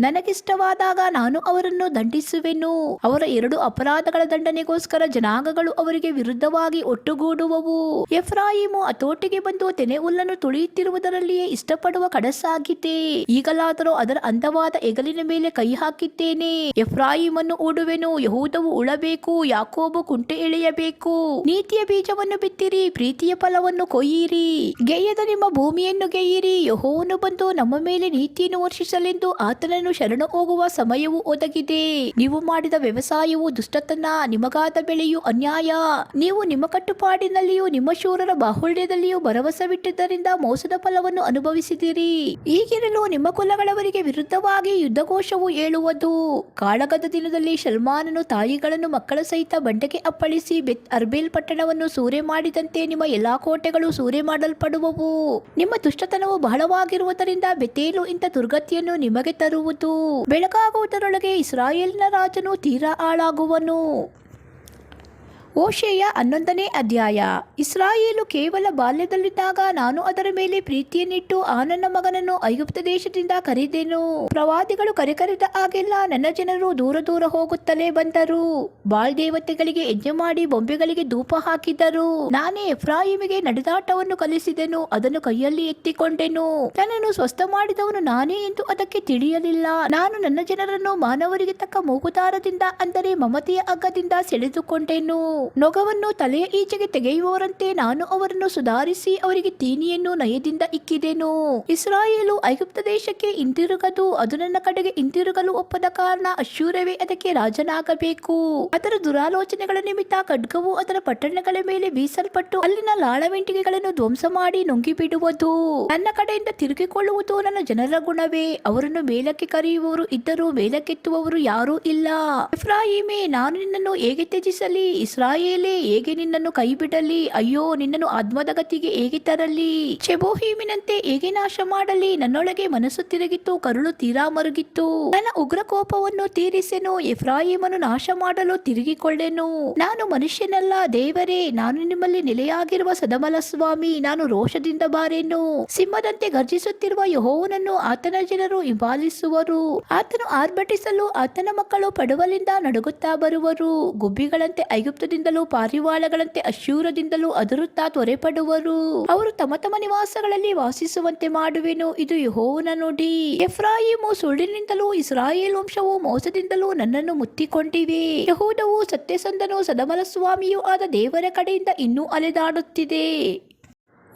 ನನಗಿಷ್ಟವಾದಾಗ ನಾನು ಅವರನ್ನು ದಂಡಿಸುವೆನು. ಅವರ 2 ಅಪರಾಧಗಳ ದಂಡನೆಗೋಸ್ಕರ ಜನಾಂಗಗಳು ಅವರಿಗೆ ವಿರುದ್ಧವಾಗಿ ಒಟ್ಟುಗೂಡುವವು. ಎಫ್ರಾಯಿಮು ಹತೋಟಿಗೆ ಬಂದು ತೆನೆ ಹುಲ್ಲನ್ನು ತುಳಿಯುತ್ತಿರುವುದರಲ್ಲಿಯೇ ಇಷ್ಟಪಡುವ ಕಡಸಾಗಿದೆ. ಈಗಲಾದರೂ ಅದರ ಅಂದವಾದ ಹೆಗಲಿನ ಮೇಲೆ ಕೈ ಹಾಕಿದ್ದೇನೆ. ಎಫ್ರಾಯಿಮನ್ನು ಹೂಡುವೆನು, ಯೆಹೂದವು ಉಳಬೇಕು, ಯಾಕೋಬು ಕುಂಟೆ ಎಳೆಯಬೇಕು. ನೀತಿಯ ಬೀಜವನ್ನು ಬಿತ್ತಿರಿ, ಪ್ರೀತಿಯ ಫಲವನ್ನು ಕೊಯ್ಯಿರಿ. ಗೆಯ್ಯದ ನಿಮ್ಮ ಭೂಮಿಯನ್ನು ಗೆಯ್ಯಿರಿ. ಯೆಹೋವನು ಬಂದು ನಮ್ಮ ಮೇಲೆ ನೀತಿಯನ್ನು ವರ್ಷಿಸಲೆಂದು ಆತನನ್ನು ಶರಣು ಹೋಗುವ ಸಮಯವು ಒದಗಿದೆ. ನೀವು ಮಾಡಿದ ವ್ಯವಸಾಯವು ದುಷ್ಟತನ, ನಿಮಗಾದ ಬೆಳೆಯು ಅನ್ಯಾಯ. ನೀವು ನಿಮ್ಮ ಕಟ್ಟುಪಾಡಿನಲ್ಲಿಯೂ ನಿಮ್ಮ ಶೂರರ ಬಾಹುಳ್ಯದಲ್ಲಿಯೂ ಭರವಸವಿಟ್ಟಿದ್ದರಿಂದ ಮೋಸದ ಫಲವನ್ನು ಅನುಭವಿಸಿದಿರಿ. ಈಗಿರಲು ನಿಮ್ಮ ಕುಲಗಳವರಿಗೆ ವಿರುದ್ಧವಾಗಿ ಯುದ್ಧಘೋಷವು ಏಳುವುದು. ಕಾಳಗದ ದಿನದಲ್ಲಿ ಶಲ್ಮಾನನು ತಾಯಿಗಳನ್ನು ಮಕ್ಕಳ ಸಹಿತ ಬಂಡೆಗೆ ಅಪ್ಪಳಿಸಿ ಬೆತ್ ಅರ್ಬೇಲ್ ಪಟ್ಟಣವನ್ನು ಸೂರೆ ಮಾಡಿದಂತೆ ನಿಮ್ಮ ಎಲ್ಲಾ ಕೋಟೆಗಳು ಸೂರೆ ಮಾಡಲ್ಪಡುವವು. ನಿಮ್ಮ ದುಷ್ಟತನವು ಬಹಳವಾಗಿರುವುದರಿಂದ ಬೆತೇಲು ಇಂಥ ದುರ್ಗತಿಯನ್ನು ನಿಮಗೆ ತರುವುದು. ಬೆಳಗಾಗುವುದರೊಳಗೆ ಇಸ್ರಾಯೇಲಿನ ರಾಜನು ತೀರಾ ಹಾಳಾಗುವನು. ಓಶೇಯ 11ನೇ ಅಧ್ಯಾಯ. ಇಸ್ರಾಯೇಲು ಕೇವಲ ಬಾಲ್ಯದಲ್ಲಿದ್ದಾಗ ನಾನು ಅದರ ಮೇಲೆ ಪ್ರೀತಿಯನ್ನಿಟ್ಟು ಆ ನನ್ನ ಮಗನನ್ನು ಐಗುಪ್ತ ದೇಶದಿಂದ ಕರೆದೆನು. ಪ್ರವಾದಿಗಳು ಕರೆದ ಹಾಗೆಲ್ಲ ನನ್ನ ಜನರು ದೂರ ದೂರ ಹೋಗುತ್ತಲೇ ಬಂದರು. ಬಾಳ್ ದೇವತೆಗಳಿಗೆ ಯಜ್ಞ ಮಾಡಿ ಬೊಂಬೆಗಳಿಗೆ ಧೂಪ ಹಾಕಿದರು. ನಾನೇ ಎಫ್ರಾಯಿಮಿಗೆ ನಡೆದಾಟವನ್ನು ಕಲಿಸಿದೆನು, ಅದನ್ನು ಕೈಯಲ್ಲಿ ಎತ್ತಿಕೊಂಡೆನು. ನನ್ನನ್ನು ಸ್ವಸ್ಥ ಮಾಡಿದವನು ನಾನೇ ಎಂದು ಅದಕ್ಕೆ ತಿಳಿಯಲಿಲ್ಲ. ನಾನು ನನ್ನ ಜನರನ್ನು ಮಾನವರಿಗೆ ತಕ್ಕ ಮೂಗುದಾರದಿಂದ, ಅಂದರೆ ಮಮತೆಯ ಹಗ್ಗದಿಂದ ಸೆಳೆದುಕೊಂಡೆನು. ನೊಗವನ್ನು ತಲೆಯ ಈಚೆಗೆ ತೆಗೆಯುವವರಂತೆ ನಾನು ಅವರನ್ನು ಸುಧಾರಿಸಿ ಅವರಿಗೆ ತೀನಿಯನ್ನು ನಯದಿಂದ ಇಕ್ಕಿದೆನು. ಇಸ್ರಾಯೇಲು ಐಗುಪ್ತ ದೇಶಕ್ಕೆ ಹಿಂತಿರುಗದು. ಅದು ನನ್ನ ಕಡೆಗೆ ಹಿಂತಿರುಗಲು ಒಪ್ಪದ ಕಾರಣ ಅಶ್ಶೂರವೇ ಅದಕ್ಕೆ ರಾಜನಾಗಬೇಕು. ಅದರ ದುರಾಲೋಚನೆಗಳ ನಿಮಿತ್ತ ಖಡ್ಗವು ಅದರ ಪಟ್ಟಣಗಳ ಮೇಲೆ ಬೀಸಲ್ಪಟ್ಟು ಅಲ್ಲಿನ ಲಾಳವೆಂಟಿಗೆಗಳನ್ನು ಧ್ವಂಸ ಮಾಡಿ ನುಂಗಿಬಿಡುವುದು. ನನ್ನ ಕಡೆಯಿಂದ ತಿರುಗಿಕೊಳ್ಳುವುದು ನನ್ನ ಜನರ ಗುಣವೇ. ಅವರನ್ನು ಮೇಲಕ್ಕೆ ಕರೆಯುವವರು ಇದ್ದರೂ ಮೇಲಕ್ಕೆತ್ತುವವರು ಯಾರೂ ಇಲ್ಲ. ಎಫ್ರಾಯಿಮೇ, ನಾನು ನಿನ್ನನ್ನು ಹೇಗೆ ತ್ಯಜಿಸಲಿ? ಇಸ್ರಾಯೇಲೇ, ಹೇಗೆ ನಿನ್ನನ್ನು ಕೈ ಬಿಡಲಿ? ಅಯ್ಯೋ, ನಿನ್ನನ್ನು ಆತ್ಮದ ಗತಿಗೆ ಹೇಗೆ ತರಲಿ? ಚೆಬೋಹೀಮಿನಂತೆ ಹೇಗೆ ನಾಶ ಮಾಡಲಿ? ನನ್ನೊಳಗೆ ಮನಸ್ಸು ತಿರುಗಿತ್ತು, ಕರುಳು ತೀರಾ ಮರುಗಿತ್ತು. ನನ್ನ ಉಗ್ರ ಕೋಪವನ್ನು ತೀರಿಸೆನು, ಎಫ್ರಾಯಿಮನ್ನು ನಾಶ ಮಾಡಲು ತಿರುಗಿಕೊಳ್ಳೆನು. ನಾನು ಮನುಷ್ಯನಲ್ಲ, ದೇವರೇ, ನಾನು ನಿಮ್ಮಲ್ಲಿ ನೆಲೆಯಾಗಿರುವ ಸದಮಲ ಸ್ವಾಮಿ. ನಾನು ರೋಷದಿಂದ ಬಾರೆನು. ಸಿಂಹದಂತೆ ಗರ್ಜಿಸುತ್ತಿರುವ ಯೆಹೋವನನ್ನು ಆತನ ಜನರು ಹಿಂಬಾಲಿಸುವರು. ಆತನು ಆರ್ಭಟಿಸಲು ಆತನ ಮಕ್ಕಳು ಪಡುವಲಿಂದ ನಡುಗುತ್ತಾ ಬರುವರು. ಗುಬ್ಬಿಗಳಂತೆ ಐಗುಪ್ತದಿಂದಲೂ ಪಾರಿವಾಳಗಳಂತೆ ಅಶ್ಶೂರದಿಂದಲೂ ಅದರುತ್ತಾ ತ್ವರೆಪಡುವರು. ಅವರು ತಮ್ಮ ತಮ್ಮ ನಿವಾಸಗಳಲ್ಲಿ ವಾಸಿಸುವಂತೆ ಮಾಡುವೆನು. ಇದು ಯೆಹೋವನ ನುಡಿ. ಎಫ್ರಾಯಿಮು ಸುಳ್ಳಿನಿಂದಲೂ ಇಸ್ರಾಯೇಲ್ ವಂಶವು ಮೋಸದಿಂದಲೂ ನನ್ನನ್ನು ಮುತ್ತಿಕೊಂಡಿವೆ. ಯೆಹೂದವು ಸತ್ಯಸಂಧನೂ ಸದಮಲ ಸ್ವಾಮಿಯೂ ಆದ ದೇವರ ಕಡೆಯಿಂದ ಇನ್ನೂ ಅಲೆದಾಡುತ್ತಿದೆ.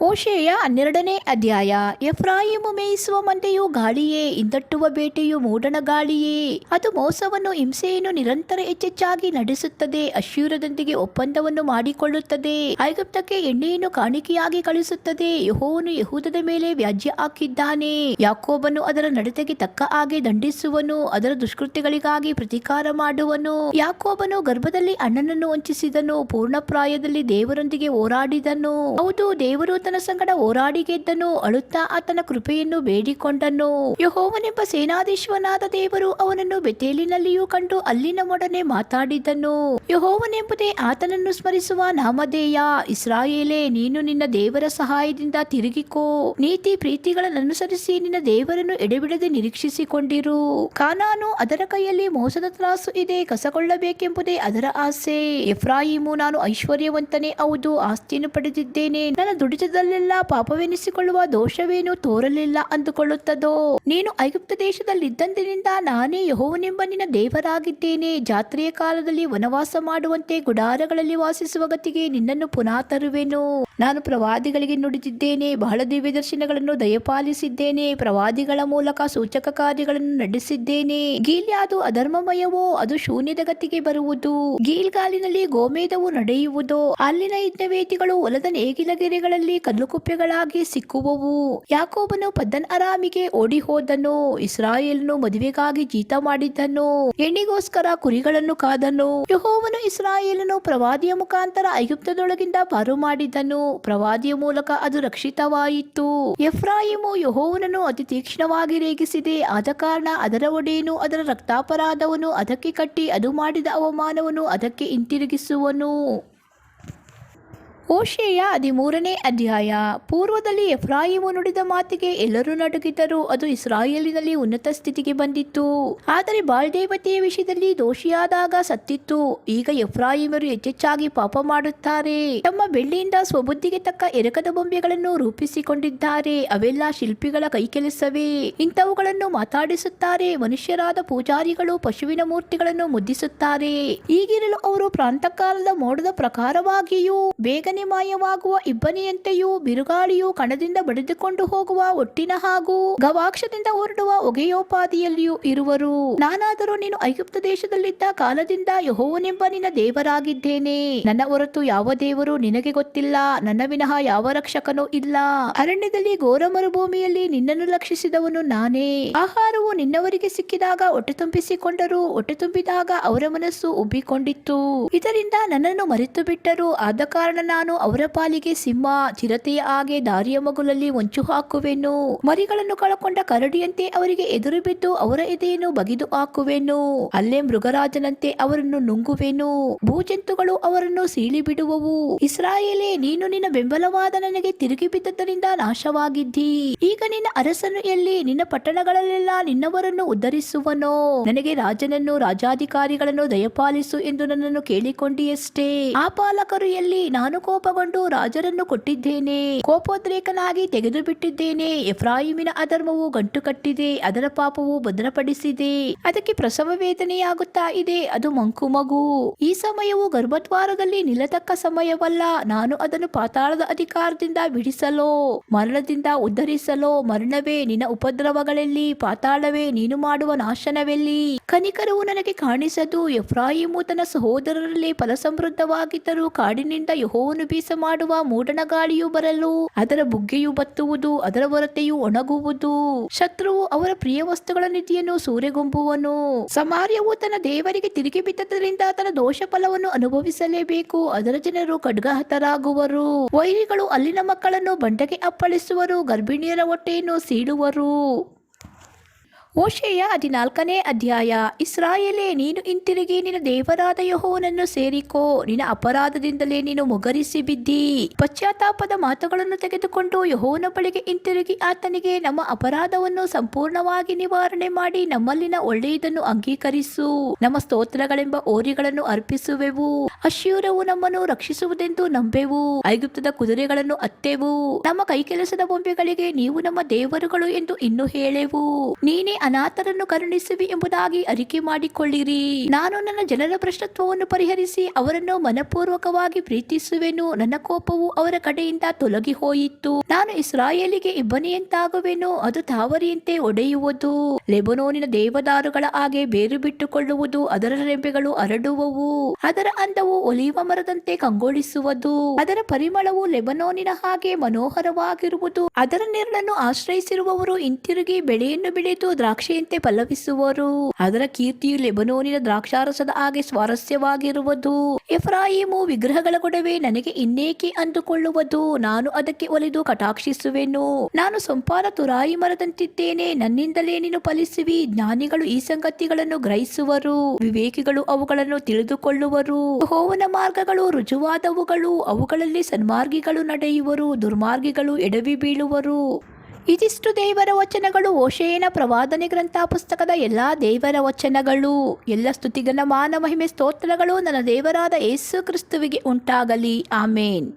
ಓಶೇಯ 12ನೇ ಅಧ್ಯಾಯ. ಎಫ್ರಾಯಿಮು ಮೇಯಿಸುವ ಮಂದೆಯು ಗಾಳಿಯೇ, ಹಿಂದಟ್ಟುವ ಬೇಟೆಯು ಮೂಡಣ ಗಾಳಿಯೇ. ಅದು ಮೋಸವನ್ನು, ಹಿಂಸೆಯನ್ನು ನಿರಂತರ ಹೆಚ್ಚೆಚ್ಚಾಗಿ ನಡೆಸುತ್ತದೆ. ಅಶ್ಶೂರದೊಂದಿಗೆ ಒಪ್ಪಂದವನ್ನು ಮಾಡಿಕೊಳ್ಳುತ್ತದೆ. ಐಗುಪ್ತಕ್ಕೆ ಎಣ್ಣೆಯನ್ನು ಕಾಣಿಕೆಯಾಗಿ ಕಳಿಸುತ್ತದೆ. ಯೆಹೋವನು ಯೆಹೂದದ ಮೇಲೆ ವ್ಯಾಜ್ಯ ಹಾಕಿದ್ದಾನೆ. ಯಾಕೋಬನು ಅದರ ನಡತೆಗೆ ತಕ್ಕ ಹಾಗೆ ದಂಡಿಸುವನು. ಅದರ ದುಷ್ಕೃತ್ಯಗಳಿಗಾಗಿ ಪ್ರತೀಕಾರ ಮಾಡುವನು. ಯಾಕೋಬನು ಗರ್ಭದಲ್ಲಿ ಅಣ್ಣನನ್ನು ವಂಚಿಸಿದನು, ಪೂರ್ಣ ಪ್ರಾಯದಲ್ಲಿ ದೇವರೊಂದಿಗೆ ಹೋರಾಡಿದನು. ಹೌದು, ದೇವರು ಆತನ ಸಂಗಡ ಹೋರಾಡಿ ಗೆದ್ದನು. ಅಳುತ್ತಾ ಆತನ ಕೃಪೆಯನ್ನು ಬೇಡಿಕೊಂಡನು. ಯೆಹೋವನೆಂಬ ಸೇನಾಧೀಶ್ವರನಾದ ದೇವರು ಅವನನ್ನು ಬೆತೇಲಿನಲ್ಲಿಯೂ ಕಂಡು ಅಲ್ಲಿನವೊಡನೆ ಮಾತಾಡಿದನು. ಯೆಹೋವನೆಂಬುದೇ ಆತನನ್ನು ಸ್ಮರಿಸುವ ನಾಮಧೇಯ. ಇಸ್ರಾಯೇಲೇ, ನೀನು ನಿನ್ನ ದೇವರ ಸಹಾಯದಿಂದ ತಿರುಗಿಕೋ. ನೀತಿ ಪ್ರೀತಿಗಳನ್ನು ಅನುಸರಿಸಿ ನಿನ್ನ ದೇವರನ್ನು ಎಡೆಬಿಡದೆ ನಿರೀಕ್ಷಿಸಿಕೊಂಡಿರು. ಕಾನಾನು, ಅದರ ಕೈಯಲ್ಲಿ ಮೋಸದ ತ್ರಾಸು ಇದೆ, ಕಸಗೊಳ್ಳಬೇಕೆಂಬುದೇ ಅದರ ಆಸೆ. ಎಫ್ರಾಯಿಮು, ನಾನು ಐಶ್ವರ್ಯವಂತನೇ, ಹೌದು, ಆಸ್ತಿಯನ್ನು ಪಡೆದಿದ್ದೇನೆ, ನನ್ನ ದುಡಿತದಲ್ಲೆಲ್ಲ ಪಾಪವೆನಿಸಿಕೊಳ್ಳುವ ದೋಷವೇನು ತೋರಲಿಲ್ಲ ಅಂದುಕೊಳ್ಳುತ್ತದೋ. ನೀನು ಐಗುಪ್ತ ದೇಶದಲ್ಲಿದ್ದಂದಿನಿಂದ ನಾನೇ ಯೆಹೋವನೆಂಬ ನಿನ್ನ ದೇವರಾಗಿದ್ದೇನೆ. ಜಾತ್ರೆಯ ಕಾಲದಲ್ಲಿ ವನವಾಸ ಮಾಡುವಂತೆ ಗುಡಾರಗಳಲ್ಲಿ ವಾಸಿಸುವ ಗತಿಗೆ ನಿನ್ನನ್ನು ಪುನಃ ತರುವೆನು. ನಾನು ಪ್ರವಾದಿಗಳಿಗೆ ನುಡಿದಿದ್ದೇನೆ, ಬಹಳ ದಿವ್ಯ ದರ್ಶನಗಳನ್ನು ದಯಪಾಲಿಸಿದ್ದೇನೆ, ಪ್ರವಾದಿಗಳ ಮೂಲಕ ಸೂಚಕ ಕಾರ್ಯಗಳನ್ನು ನಡೆಸಿದ್ದೇನೆ. ಗೀಲ್ಯಾದು ಅಧರ್ಮಮಯವೋ, ಅದು ಶೂನ್ಯದ ಗತಿಗೆ ಬರುವುದು. ಗೀಲ್ಗಾಲಿನಲ್ಲಿ ಗೋಮೇಧವು ನಡೆಯುವುದು. ಅಲ್ಲಿನ ಯಜ್ಞವೇದಿಗಳು ಹೊಲದ ನೇಗಿಲಗೆರೆಗಳಲ್ಲಿ ಕಲ್ಲುಕುಪ್ಪೆಗಳಾಗಿ ಸಿಕ್ಕುವವು. ಯಾಕೋಬನು ಪದ್ದನ್ ಅರಾಮಿಗೆ ಓಡಿ ಹೋದನು. ಇಸ್ರಾಯೇಲನು ಮದುವೆಗಾಗಿ ಜೀತ ಮಾಡಿದ್ದನು, ಎಣ್ಣಿಗೋಸ್ಕರ ಕುರಿಗಳನ್ನು ಕಾದನು. ಯೆಹೋವನು ಇಸ್ರಾಯೇಲನು ಪ್ರವಾದಿಯ ಮುಖಾಂತರ ಐಗುಪ್ತದೊಳಗಿಂದ ಪಾರು ಮಾಡಿದನು. ಪ್ರವಾದಿಯ ಮೂಲಕ ಅದು ರಕ್ಷಿತವಾಯಿತು. ಎಫ್ರಾಯಿಮು ಯೆಹೋವನನ್ನು ಅತಿ ತೀಕ್ಷ್ಣವಾಗಿ ರೇಗಿಸಿದೆ. ಆದ ಕಾರಣ ಅದರ ಒಡೆಯನು ಅದರ ರಕ್ತಾಪರಾಧವನ್ನು ಅದಕ್ಕೆ ಕಟ್ಟಿ ಅದು ಮಾಡಿದ ಅವಮಾನವನ್ನು ಅದಕ್ಕೆ ಹಿಂತಿರುಗಿಸುವನು. ಹೋಶೇಯ 13ನೇ ಅಧ್ಯಾಯ. ಪೂರ್ವದಲ್ಲಿ ಎಫ್ರಾಯಿಮು ನುಡಿದ ಮಾತಿಗೆ ಎಲ್ಲರೂ ನಡುಗಿದರು. ಅದು ಇಸ್ರಾಯೇಲಿನಲ್ಲಿ ಉನ್ನತ ಸ್ಥಿತಿಗೆ ಬಂದಿತ್ತು, ಆದರೆ ಬಾಳ್ ದೇವತೆಯ ವಿಷಯದಲ್ಲಿ ದೋಷಿಯಾದಾಗ ಸತ್ತಿತ್ತು. ಈಗ ಎಫ್ರಾಯಿಮರು ಹೆಚ್ಚೆಚ್ಚಾಗಿ ಪಾಪ ಮಾಡುತ್ತಾರೆ. ತಮ್ಮ ಬೆಳ್ಳಿಯಿಂದ ಸ್ವಬುದ್ಧಿಗೆ ತಕ್ಕ ಎರಕದ ಬೊಂಬೆಗಳನ್ನು ರೂಪಿಸಿಕೊಂಡಿದ್ದಾರೆ. ಅವೆಲ್ಲ ಶಿಲ್ಪಿಗಳ ಕೈಕೆಲಸವೇ. ಇಂಥವುಗಳನ್ನು ಮಾತಾಡಿಸುತ್ತಾರೆ. ಮನುಷ್ಯರಾದ ಪೂಜಾರಿಗಳು ಪಶುವಿನ ಮೂರ್ತಿಗಳನ್ನು ಮುದ್ದಿಸುತ್ತಾರೆ. ಈಗಿರಲು ಅವರು ಪ್ರಾಂತಕಾಲದ ಮೋಡದ ಪ್ರಕಾರವಾಗಿಯೂ ಬೇಗನೆ ಮಾಯವಾಗುವ ಇಬ್ಬನಿಯಂತೆಯೂ ಬಿರುಗಾಳಿಯು ಕಣದಿಂದ ಬಡಿದುಕೊಂಡು ಹೋಗುವ ಒಟ್ಟಿನ ಹಾಗೂ ಗವಾಕ್ಷದಿಂದ ಹೊರಡುವ ಹೊಗೆಯೋಪಾದಿಯಲ್ಲಿಯೂ ಇರುವರು. ನಾನಾದರೂ ನೀನು ಐಗುಪ್ತ ದೇಶದಲ್ಲಿದ್ದ ಕಾಲದಿಂದ ಯೆಹೋವನೆಂಬ ನಿನ್ನ ದೇವರಾಗಿದ್ದೇನೆ. ನನ್ನ ಹೊರತು ಯಾವ ದೇವರು ನಿನಗೆ ಗೊತ್ತಿಲ್ಲ, ನನ್ನ ವಿನಃ ಯಾವ ರಕ್ಷಕನೂ ಇಲ್ಲ. ಅರಣ್ಯದಲ್ಲಿ ಘೋರ ಮರುಭೂಮಿಯಲ್ಲಿ ನಿನ್ನನ್ನು ಲಕ್ಷಿಸಿದವನು ನಾನೇ. ಆಹಾರವು ನಿನ್ನವರಿಗೆ ಸಿಕ್ಕಿದಾಗ ಹೊಟ್ಟೆ ತುಂಬಿಸಿಕೊಂಡರು, ಹೊಟ್ಟೆ ತುಂಬಿದಾಗ ಅವರ ಮನಸ್ಸು ಉಬ್ಬಿಕೊಂಡಿತ್ತು. ಇದರಿಂದ ನನ್ನನ್ನು ಮರೆತು ಬಿಟ್ಟರು. ಆದ ಕಾರಣ ನಾನು ಅವರ ಪಾಲಿಗೆ ಸಿಂಹ, ಚಿರತೆಯ ಹಾಗೆ ದಾರಿಯ ಮಗುಲಲ್ಲಿ ಹೊಂಚು ಹಾಕುವೆನು. ಮರಿಗಳನ್ನು ಕಳಕೊಂಡ ಕರಡಿಯಂತೆ ಅವರಿಗೆ ಎದುರು ಬಿದ್ದು ಅವರ ಎದೆಯನ್ನು ಬಗಿದು ಹಾಕುವೆನು. ಅಲ್ಲೇ ಮೃಗರಾಜನಂತೆ ಅವರನ್ನು ನುಂಗುವೆನು. ಭೂಜಂತುಗಳು ಅವರನ್ನು ಸೀಳಿ ಬಿಡುವವು. ಇಸ್ರಾಯೇಲೇ, ನೀನು ನಿನ್ನ ಬೆಂಬಲವಾದ ನನಗೆ ತಿರುಗಿ ಬಿದ್ದದ್ದರಿಂದ ನಾಶವಾಗಿದ್ದಿ. ಈಗ ನಿನ್ನ ಅರಸನು ಎಲ್ಲಿ? ನಿನ್ನ ಪಟ್ಟಣಗಳಲ್ಲೆಲ್ಲ ನಿನ್ನವರನ್ನು ಉದ್ಧರಿಸುವನೋ? ನನಗೆ ರಾಜನನ್ನು, ರಾಜಾಧಿಕಾರಿಗಳನ್ನು ದಯಪಾಲಿಸು ಎಂದು ನನ್ನನ್ನು ಕೇಳಿಕೊಂಡಿಯಷ್ಟೇ. ಆ ಪಾಲಕರು ಎಲ್ಲಿ? ನಾನು ಕೋಪಗೊಂಡು ರಾಜರನ್ನು ಕೊಟ್ಟಿದ್ದೇನೆ, ಕೋಪೋದ್ರೇಕನಾಗಿ ತೆಗೆದು ಬಿಟ್ಟಿದ್ದೇನೆ. ಎಫ್ರಾಯಿಮಿನ ಅಧರ್ಮವು ಗಂಟು ಕಟ್ಟಿದೆ, ಅದರ ಪಾಪವು ಭದ್ರಪಡಿಸಿದೆ. ಅದಕ್ಕೆ ಪ್ರಸವ ವೇದನೆಯಾಗುತ್ತಾ ಇದೆ, ಅದು ಮಂಕು ಮಗು. ಈ ಸಮಯವು ಗರ್ಭದ್ವಾರದಲ್ಲಿ ನಿಲ್ಲತಕ್ಕ ಸಮಯವಲ್ಲ. ನಾನು ಅದನ್ನು ಪಾತಾಳದ ಅಧಿಕಾರದಿಂದ ಬಿಡಿಸಲೋ, ಮರಣದಿಂದ ಉದ್ಧರಿಸಲೋ? ಮರಣವೇ, ನಿನ್ನ ಉಪದ್ರವಗಳೆಲ್ಲಿ? ಪಾತಾಳವೇ, ನೀನು ಮಾಡುವ ನಾಶನವೆಲ್ಲಿ? ಕನಿಕರವು ನನಗೆ ಕಾಣಿಸದು. ಎಫ್ರಾಯಿಮು ತನ್ನ ಸಹೋದರರಲ್ಲಿ ಫಲಸಮೃದ್ಧವಾಗಿದ್ದರೂ ಕಾಡಿನಿಂದ ಯೆಹೋವನು ಬೀಸ ಮಾಡುವ ಮೂಡಣ ಗಾಳಿಯು ಬರಲು ಅದರ ಬುಗ್ಗೆಯು ಬತ್ತುವುದು, ಅದರ ಹೊರತೆಯು ಒಣಗುವುದು. ಶತ್ರುವು ಅವರ ಪ್ರಿಯ ವಸ್ತುಗಳ ನಿಧಿಯನ್ನು ಸೂರೆಗೊಂಬುವನು. ಸಮಾರ್ಯವು ತನ್ನ ದೇವರಿಗೆ ತಿರುಗಿ ಬಿದ್ದದರಿಂದ ತನ್ನ ದೋಷ ಫಲವನ್ನು ಅನುಭವಿಸಲೇಬೇಕು. ಅದರ ಜನರು ಖಡ್ಗಹತರಾಗುವರು. ವೈರಿಗಳು ಅಲ್ಲಿನ ಮಕ್ಕಳನ್ನು ಬಂಡೆಗೆ ಅಪ್ಪಳಿಸುವರು, ಗರ್ಭಿಣಿಯರ ಹೊಟ್ಟೆಯನ್ನು ಸೀಳುವರು. ಹೋಶೇಯ 14ನೇ ಅಧ್ಯಾಯ. ಇಸ್ರಾಯೇಲೇ, ನೀನು ಹಿಂತಿರುಗಿ ನಿನ್ನ ದೇವರಾದ ಯೆಹೋವನನ್ನು ಸೇರಿಕೋ. ನಿನ್ನ ಅಪರಾಧದಿಂದಲೇ ನೀನು ಮುಗರಿಸಿ ಬಿದ್ದಿ. ಪಶ್ಚಾತ್ತಾಪದ ಮಾತುಗಳನ್ನು ತೆಗೆದುಕೊಂಡು ಯೆಹೋವನ ಬಳಿಗೆ ಹಿಂತಿರುಗಿ ಆತನಿಗೆ, ನಮ್ಮ ಅಪರಾಧವನ್ನು ಸಂಪೂರ್ಣವಾಗಿ ನಿವಾರಣೆ ಮಾಡಿ ನಮ್ಮಲ್ಲಿನ ಒಳ್ಳೆಯದನ್ನು ಅಂಗೀಕರಿಸು. ನಮ್ಮ ಸ್ತೋತ್ರಗಳೆಂಬ ಹೋರಿಗಳನ್ನು ಅರ್ಪಿಸುವೆವು. ಅಶ್ಶೂರವು ನಮ್ಮನ್ನು ರಕ್ಷಿಸುವುದೆಂದು ನಂಬೆವು. ಐಗುಪ್ತದ ಕುದುರೆಗಳನ್ನು ಅತ್ತೆವು. ನಮ್ಮ ಕೈಕೆಲಸದ ಬೊಂಬೆಗಳಿಗೆ ನೀವು ನಮ್ಮ ದೇವರುಗಳು ಎಂದು ಇನ್ನೂ ಹೇಳೆವು. ನೀನೇ ಅನಾಥರನ್ನು ಕರುಣಿಸುವಿ ಎಂಬುದಾಗಿ ಅರಿಕೆ ಮಾಡಿಕೊಳ್ಳಿರಿ. ನಾನು ನನ್ನ ಜನರ ಭ್ರಷ್ಟತ್ವವನ್ನು ಪರಿಹರಿಸಿ ಅವರನ್ನು ಮನಪೂರ್ವಕವಾಗಿ ಪ್ರೀತಿಸುವೆನು. ನನ್ನ ಕೋಪವು ಅವರ ಕಡೆಯಿಂದ ತೊಲಗಿ ಹೋಯಿತು. ನಾನು ಇಸ್ರಾಯೇಲಿಗೆ ಇಬ್ಬನಿಯಂತಾಗುವೆನು, ಅದು ತಾವರಿಯಂತೆ ಒಡೆಯುವುದು. ಲೆಬನೋನಿನ ದೇವದಾರುಗಳ ಹಾಗೆ ಬೇರು ಬಿಟ್ಟುಕೊಳ್ಳುವುದು, ಅದರ ರೆಂಬೆಗಳು ಹರಡುವವು. ಅದರ ಅಂದವು ಒಲಿವ ಮರದಂತೆ ಕಂಗೊಳಿಸುವುದು. ಅದರ ಪರಿಮಳವು ಲೆಬನೋನಿನ ಹಾಗೆ ಮನೋಹರವಾಗಿರುವುದು. ಅದರ ನೆರಳನ್ನು ಆಶ್ರಯಿಸಿರುವವರು ಹಿಂತಿರುಗಿ ಬೆಳೆಯನ್ನು ಬೆಳೆದು ದ್ರಾಕ್ಷಿಯಂತೆ ಫಲವಿಸುವರು. ಅದರ ಕೀರ್ತಿಯು ಲೆಬನೋನಿನ ದ್ರಾಕ್ಷಾರಸದ ಹಾಗೆ ಸ್ವಾರಸ್ಯವಾಗಿರುವುದು. ಎಫ್ರಾಯಿಮು ವಿಗ್ರಹಗಳ ಗೊಡವೆ ನನಗೆ ಇನ್ನೇಕೆ ಅಂದುಕೊಳ್ಳುವುದು. ನಾನು ಅದಕ್ಕೆ ಒಲಿದು ಕಟಾಕ್ಷಿಸುವೆನು. ನಾನು ಸೊಂಪಾದ ತುರಾಯಿ ಮರದಂತಿದ್ದೇನೆ. ನನ್ನಿಂದಲೇ ನೀನು ಫಲಿಸುವಿ. ಜ್ಞಾನಿಗಳು ಈ ಸಂಗತಿಗಳನ್ನು ಗ್ರಹಿಸುವರು, ವಿವೇಕಿಗಳು ಅವುಗಳನ್ನು ತಿಳಿದುಕೊಳ್ಳುವರು. ಯೆಹೋವನ ಮಾರ್ಗಗಳು ರುಜುವಾದವುಗಳು, ಅವುಗಳಲ್ಲಿ ಸನ್ಮಾರ್ಗಿಗಳು ನಡೆಯುವರು, ದುರ್ಮಾರ್ಗಿಗಳು ಎಡವಿ ಬೀಳುವರು. ಇದಿಷ್ಟು ದೇವರ ವಚನಗಳು. ಹೋಶೇಯನ ಪ್ರವಾದನೆ ಗ್ರಂಥ ಪುಸ್ತಕದ ಎಲ್ಲ ದೇವರ ವಚನಗಳು. ಎಲ್ಲ ಸ್ತುತಿಗನ ಮಾನ ಮಹಿಮೆ ಸ್ತೋತ್ರಗಳು ನನ್ನ ದೇವರಾದ ಯೇಸು ಕ್ರಿಸ್ತುವಿಗೆ ಉಂಟಾಗಲಿ. ಆಮೇನ್.